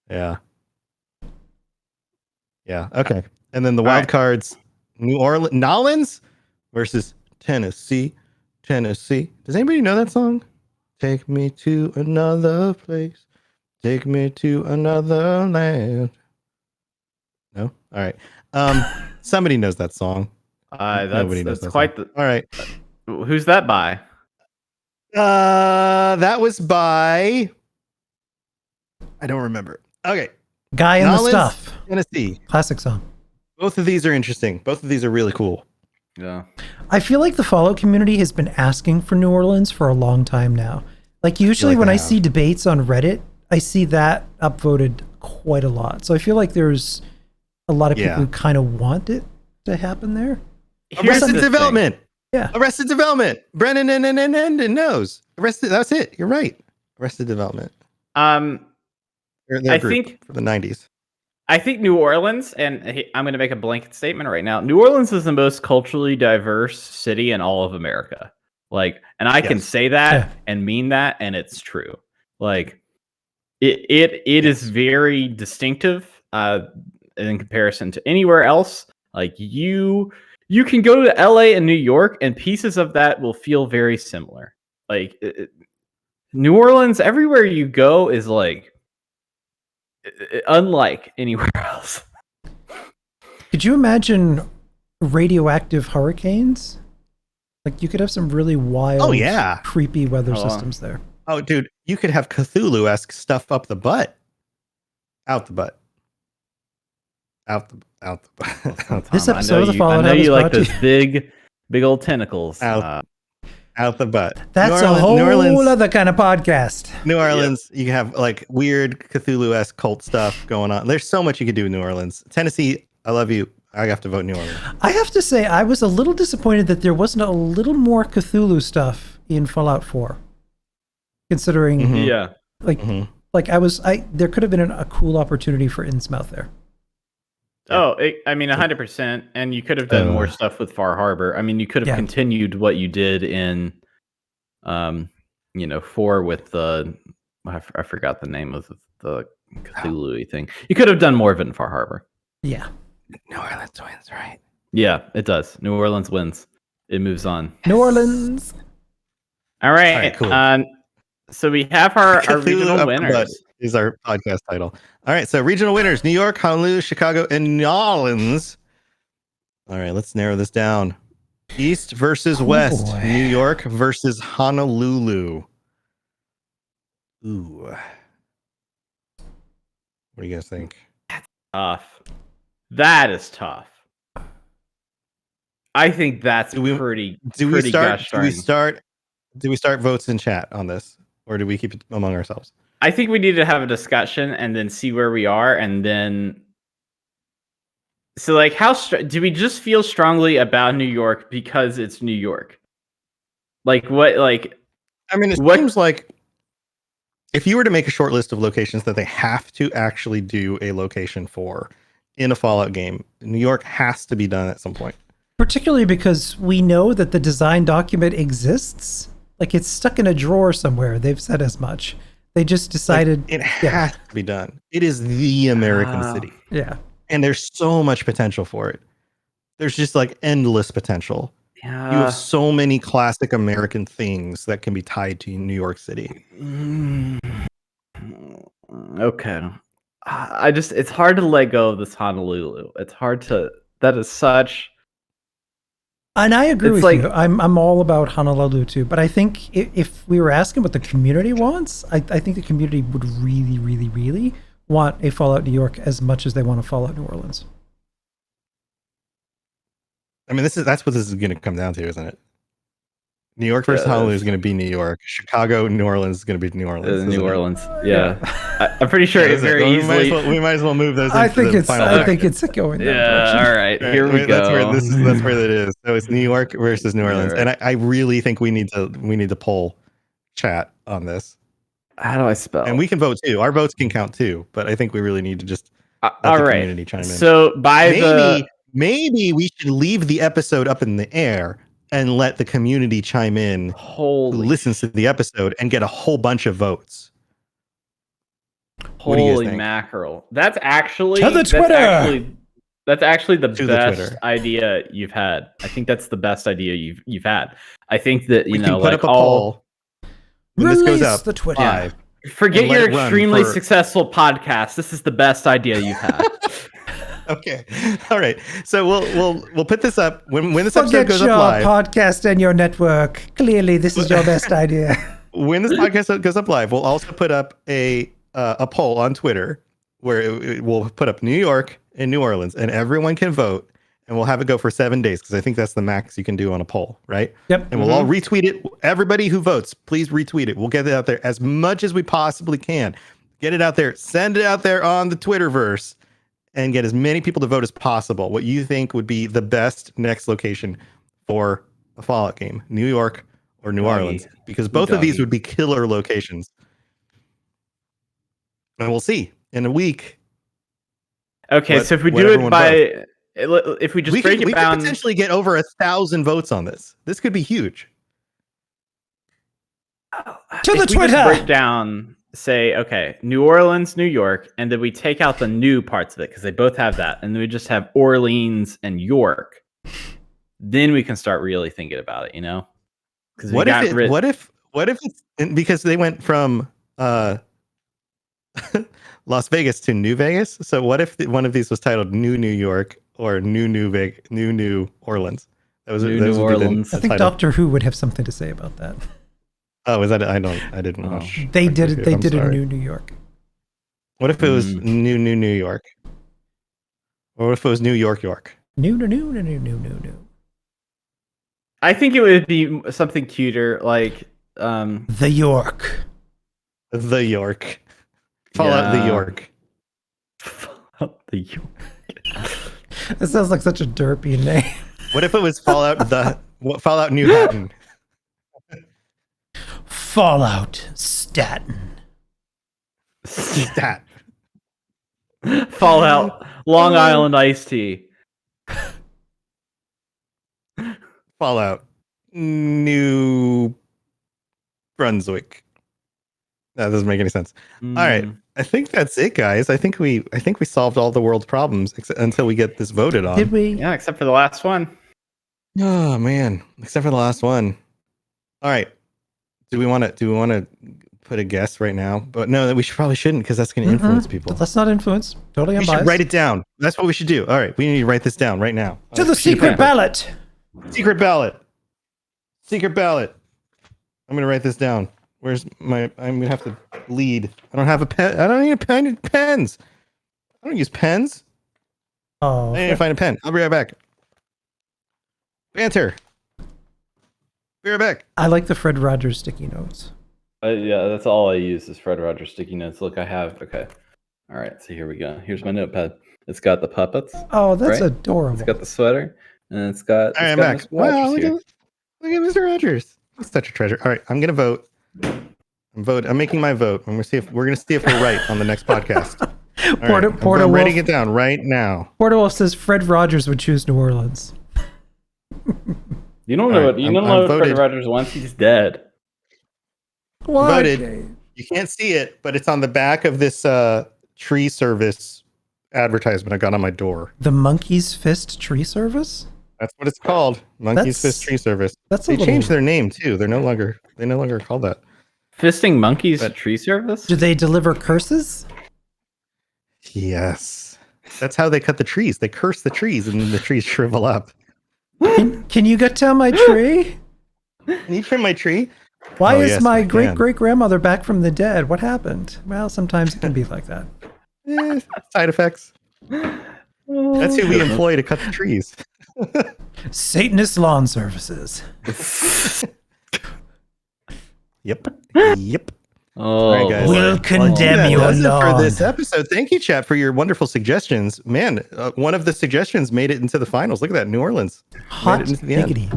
Yeah. Yeah. Okay. And then the wild cards: Nolans versus Tennessee. Does anybody know that song? Take me to another place. Take me to another land. No? All right. Somebody knows that song. Nobody knows that quite song. All right. Who's that by? That was by I don't remember. Okay. Guy in the Stuff. Tennessee. Classic song. Both of these are interesting. Both of these are really cool. Yeah. I feel like the Fallout community has been asking for New Orleans for a long time now. Like usually when I see debates on Reddit, I see that upvoted quite a lot. So I feel like there's a lot of people who kind of want it to happen there. Arrested Development. Yeah. Arrested Development. Brennan and knows. Arrested. That's it. You're right. Arrested Development. I think for the 90s. I think New Orleans, and I'm going to make a blanket statement right now. New Orleans is the most culturally diverse city in all of America. Like, and I can say that and mean that, and it's true. Like, it is very distinctive in comparison to anywhere else. Like, you can go to LA and New York, and pieces of that will feel very similar. Like, New Orleans, everywhere you go is like unlike anywhere else. Could you imagine radioactive hurricanes? Like, you could have some really wild, creepy weather systems there. Oh, dude, you could have Cthulhu-esque stuff up the butt. Out the butt. Out the butt. This episode of the Fallout I know you like those big old tentacles. Out the butt. That's a whole other kind of podcast. New Orleans, you have like weird Cthulhu-esque cult stuff going on. There's so much you could do in New Orleans. Tennessee, I love you. I have to vote New Orleans. I have to say, I was a little disappointed that there wasn't a little more Cthulhu stuff in Fallout 4. Considering, there could have been a cool opportunity for Innsmouth there. Oh, I mean, 100%. And you could have done more stuff with Far Harbor. I mean, you could have continued what you did in, 4 with the, I forgot the name of the Cthulhu thing. You could have done more of it in Far Harbor. Yeah. New Orleans wins, right? Yeah, it does. New Orleans wins. It moves on. New Orleans. All right. Cool. So we have our regional winners. Is our podcast title. All right. So regional winners: New York, Honolulu, Chicago, and New Orleans. All right. Let's narrow this down. East versus West. Boy. New York versus Honolulu. Ooh. What do you guys think? That's tough. That is tough. I think that's pretty. Do we start votes in chat on this, or do we keep it among ourselves? I think we need to have a discussion and then see where we are, and then. So, like, do we just feel strongly about New York because it's New York? Like, what? Like, I mean, it seems like if you were to make a short list of locations that they have to actually do a location for in a Fallout game, New York has to be done at some point. Particularly because we know that the design document exists. Like, it's stuck in a drawer somewhere. They've said as much. They just decided it has to be done. It is the American city. Yeah. And there's so much potential for it. There's just like endless potential. Yeah. You have so many classic American things that can be tied to New York City. Okay. It's hard to let go of this Honolulu. It's hard to, that is such. And I agree with you. I'm all about Honolulu too. But I think if we were asking what the community wants, I think the community would really, really, really want a Fallout New York as much as they want a Fallout New Orleans. I mean, that's what this is going to come down to, isn't it? New York versus Honolulu is going to be New York. Chicago, New Orleans is going to be New Orleans. New Orleans, yeah. I'm pretty sure it's very easily. We might as well move those. I think it's going. Yeah. All right. Here we go. That's where that is. So it's New York versus New Orleans, and I really think we need to poll chat on this. How do I spell? And we can vote too. Our votes can count too. But I think we really need to just let the community chime in. So maybe we should leave the episode up in the air and let the community chime in who listens to the episode and get a whole bunch of votes. Holy mackerel. That's actually to the Twitter. That's actually the best idea you've had. I think that's the best idea you've had. I think that we can put up a poll when this goes up the Twitter. Live. Forget your extremely successful podcast. This is the best idea you've had. Okay. All right. So we'll put this up when this episode goes up live. Your podcast and your network. Clearly, this is your best idea. When this podcast goes up live, we'll also put up a poll on Twitter where we'll put up New York and New Orleans, and everyone can vote, and we'll have it go for 7 days because I think that's the max you can do on a poll, right? Yep. And we'll all retweet it. Everybody who votes, please retweet it. We'll get it out there as much as we possibly can. Get it out there. Send it out there on the Twitterverse. And get as many people to vote as possible. What you think would be the best next location for a Fallout game, New York or New Orleans? Because both of these would be killer locations. And we'll see in a week. Okay, so if we do it by, if we just break it down, we could potentially get over 1,000 votes on this. This could be huge. To the if we Twitter. just break down, say, okay, New Orleans, New York, and then we take out the new parts of it because they both have that, and then we just have Orleans and York. Then we can start really thinking about it, you know? Because What if it's because they went from Las Vegas to New Vegas? So what if one of these was titled New New York or New Orleans? That was New Orleans. I think Doctor Who would have something to say about that. Oh, is that? I didn't watch. They did it. They did it in New York. What if it was New York? Or what if it was New York? New. I think it would be something cuter, like The York. The York. Fallout the York. Fallout the York. That sounds like such a derpy name. What if it was Fallout New Hatton? Fallout Staten. Stat. Fallout Long Island iced tea. Fallout New Brunswick. That doesn't make any sense. All right, I think that's it, guys. I think we solved all the world's problems until we get this voted on. Did we? Yeah, except for the last one. Oh man, except for the last one. All right. Do we want to put a guess right now? But no, we probably shouldn't because that's going to influence people. Let's not influence. Totally We unbiased. should write it down. That's what we should do. All right, we need to write this down right now. To the secret ballot. Secret ballot. Secret ballot. I'm going to write this down. I'm going to have to lead. I don't have a pen. I don't need a pen. I need pens. I don't use pens. Oh. I need to find a pen. I'll be right back. Banter. Be right back. I like the Fred Rogers sticky notes. Yeah, that's all I use is Fred Rogers sticky notes. Look, I have. Okay. All right, so here we go. Here's my notepad. It's got the puppets. Oh, that's right? adorable. It's got the sweater, and it's got. All right, I'm back. Wow, look at Mr. Rogers. He's such a treasure. All right, I'm gonna vote. I'm making my vote. I'm gonna see if we're right on the next podcast. I'm writing it down right now. Porterwolf says Fred Rogers would choose New Orleans. You don't know what Fred Rogers wants. He's dead. What? Voted. You can't see it, but it's on the back of this tree service advertisement I got on my door. The Monkey's Fist Tree Service? That's what it's called. Monkey's Fist Tree Service. They changed their name too. They no longer call that. Fisting Monkeys Tree Service? Do they deliver curses? Yes. That's how they cut the trees. They curse the trees and then the trees shrivel up. Can you get down my tree? Can you trim my tree? Why is my great-great-grandmother back from the dead? What happened? Well, sometimes it can be like that. Side effects. That's who we employ to cut the trees. Satanist Lawn Services. Yep. Oh, all right, guys. We'll condemn your lawn. For this episode. Thank you, chat, for your wonderful suggestions. Man, one of the suggestions made it into the finals. Look at that, New Orleans. Hot diggity.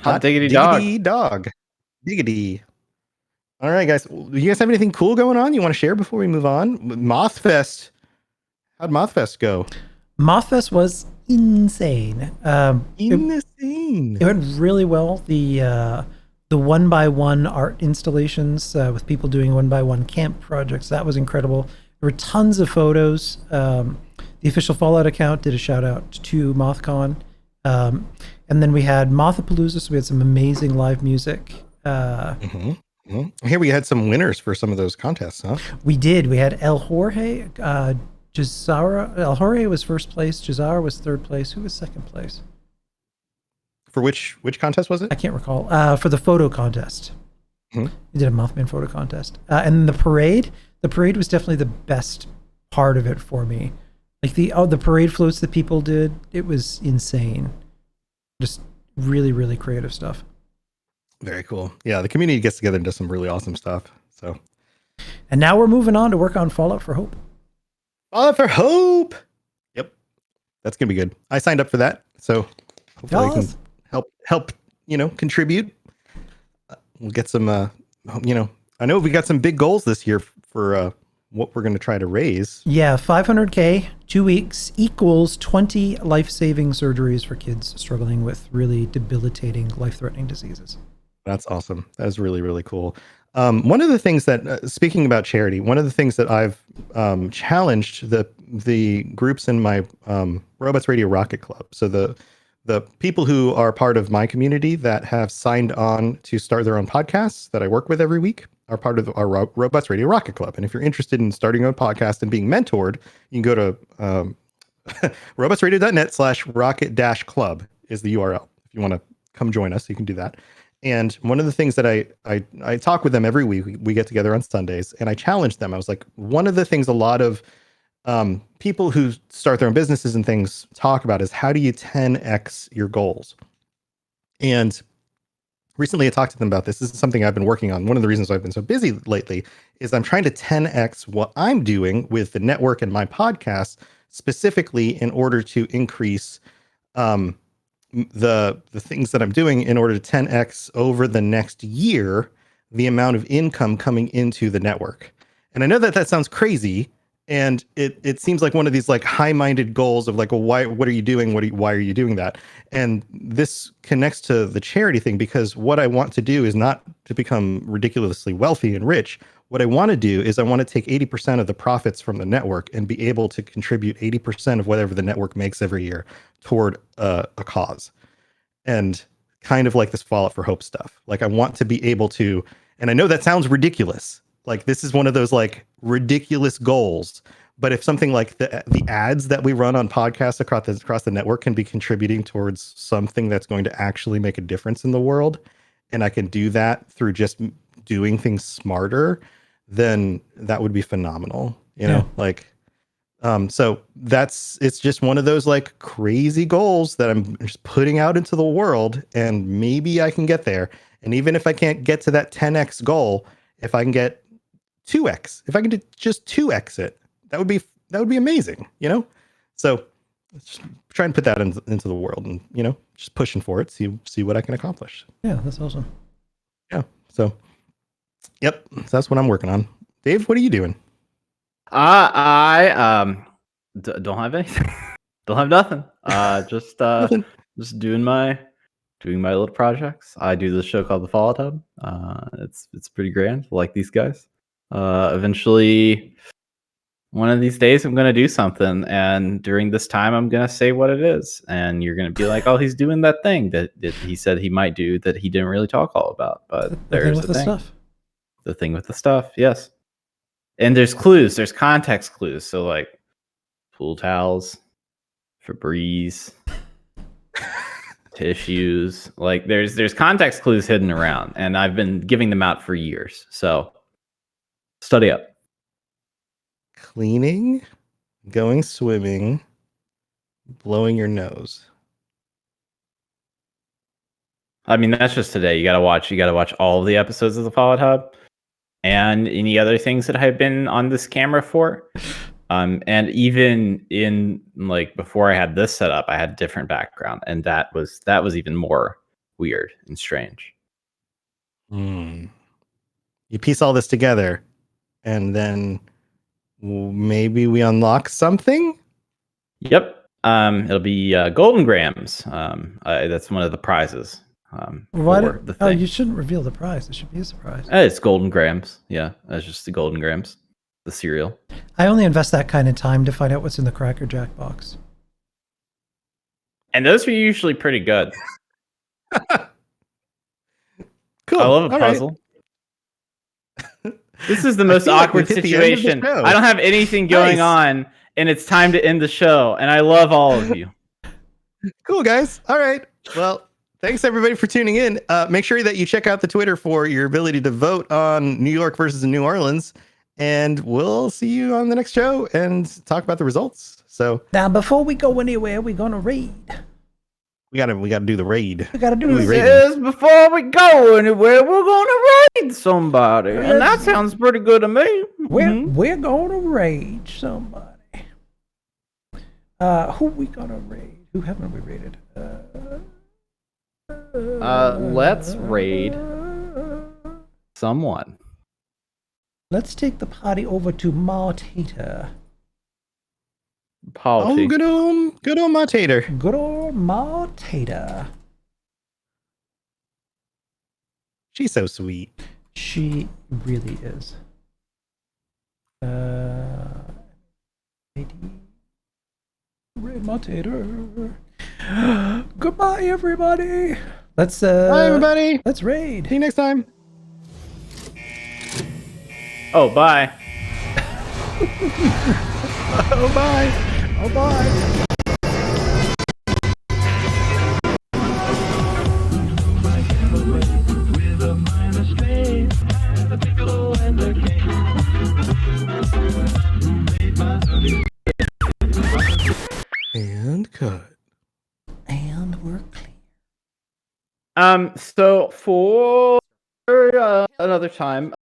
Hot diggity dog. Diggity. All right, guys. Do you guys have anything cool going on you want to share before we move on? Mothfest. How'd Mothfest go? Mothfest was insane. Insane. It went really well. The 1x1 art installations with people doing 1x1 camp projects, that was incredible. There were tons of photos. The official Fallout account did a shout out to MothCon. And then we had Mothapalooza, so we had some amazing live music. Here we had some winners for some of those contests, huh? We did. We had El Jorge, Jazara. El Jorge was first place. Jazara was third place. Who was second place? For which contest was it? I can't recall. For the photo contest. We did a Mothman photo contest. And the parade was definitely the best part of it for me. Like the parade floats that people did, it was insane. Just really, really creative stuff. Very cool. Yeah, the community gets together and does some really awesome stuff. So, and now we're moving on to work on Fallout for Hope. Fallout for Hope. Yep, that's gonna be good. I signed up for that, so hopefully I can help. Contribute. We'll get some. I know we got some big goals this year for what we're going to try to raise. Yeah, 500K, 2 weeks equals 20 life-saving surgeries for kids struggling with really debilitating, life-threatening diseases. That's awesome. That is really, really cool. One of the things that, speaking about charity, one of the things that I've challenged the groups in my Robots Radio Rocket Club. So the people who are part of my community that have signed on to start their own podcasts that I work with every week are part of our Robots Radio Rocket Club. And if you're interested in starting your own podcast and being mentored, you can go to robotsradio.net/rocket-club is the URL. If you want to come join us, you can do that. And one of the things that I talk with them every week, we get together on Sundays, and I challenge them. I was like, one of the things a lot of people who start their own businesses and things talk about is how do you 10x your goals? And recently I talked to them about this. This is something I've been working on. One of the reasons I've been so busy lately is I'm trying to 10x what I'm doing with the network and my podcast, specifically in order to increase the things that I'm doing in order to 10x over the next year the amount of income coming into the network. And I know that sounds crazy, and it seems like one of these like high-minded goals of like, well, what are you doing? Why are you doing that? And this connects to the charity thing, because what I want to do is not to become ridiculously wealthy and rich. What I want to do is I want to take 80% of the profits from the network and be able to contribute 80% of whatever the network makes every year toward a cause. And kind of like this Fallout for Hope stuff. Like I want to be able to, and I know that sounds ridiculous. Like this is one of those like ridiculous goals. But if something like the ads that we run on podcasts across the network can be contributing towards something that's going to actually make a difference in the world, and I can do that through just doing things smarter, then that would be phenomenal. You know, like, so it's just one of those like crazy goals that I'm just putting out into the world, and maybe I can get there. And even if I can't get to that 10x goal, if I can get 2x, if I can just 2x it, that would be amazing, you know? So let's just try and put that into the world, and, you know, just pushing for it, see what I can accomplish. Yeah, that's awesome. Yeah. So, yep. So that's what I'm working on. Dave, what are you doing? I don't have anything. Don't have nothing. Just Nothing. just doing my little projects. I do this show called The Fallout Hub. It's pretty grand. I like these guys. Eventually, one of these days, I'm gonna do something, and during this time, I'm gonna say what it is, and you're gonna be like, "Oh, he's doing that thing that he said he might do that he didn't really talk all about." But there's the thing. Stuff. The thing with the stuff, yes. And there's clues, there's context clues. So like pool towels, Febreze, tissues. Like there's context clues hidden around, and I've been giving them out for years. So study up. Cleaning, going swimming, blowing your nose. I mean, that's just today. You gotta watch all of the episodes of the Fallout Hub and any other things that I've been on this camera for. And even in like before I had this set up, I had a different background, and that was even more weird and strange. You piece all this together, and then maybe we unlock something. Yep. It'll be Golden Grams. That's one of the prizes. You shouldn't reveal the prize. It should be a surprise. It's Golden Grams. Yeah, that's just the Golden Grams, the cereal. I only invest that kind of time to find out what's in the Cracker Jack box. And those are usually pretty good. Cool. I love a puzzle. Right. This is the most awkward situation. I don't have anything going on, and it's time to end the show, and I love all of you. Cool, guys. All right. Well, thanks everybody for tuning in. Make sure that you check out the Twitter for your ability to vote on New York versus New Orleans, and we'll see you on the next show and talk about the results. So now, before we go anywhere, we're gonna raid. We gotta do the raid. We gotta do this before we go anywhere. We're gonna raid somebody, and that sounds pretty good to me. We're gonna raid somebody. Who we gonna raid? Who haven't we raided? Let's raid someone. Let's take the party over to Ma Tater. Policy. Oh, good old Ma Tater. Good old Ma Tater. She's so sweet. She really is. Red Ma Tater. Goodbye, everybody. Let's Bye, everybody. Let's raid. See you next time. Oh, bye. Oh, bye. Oh, bye. And cut. And we're clear. So for another time,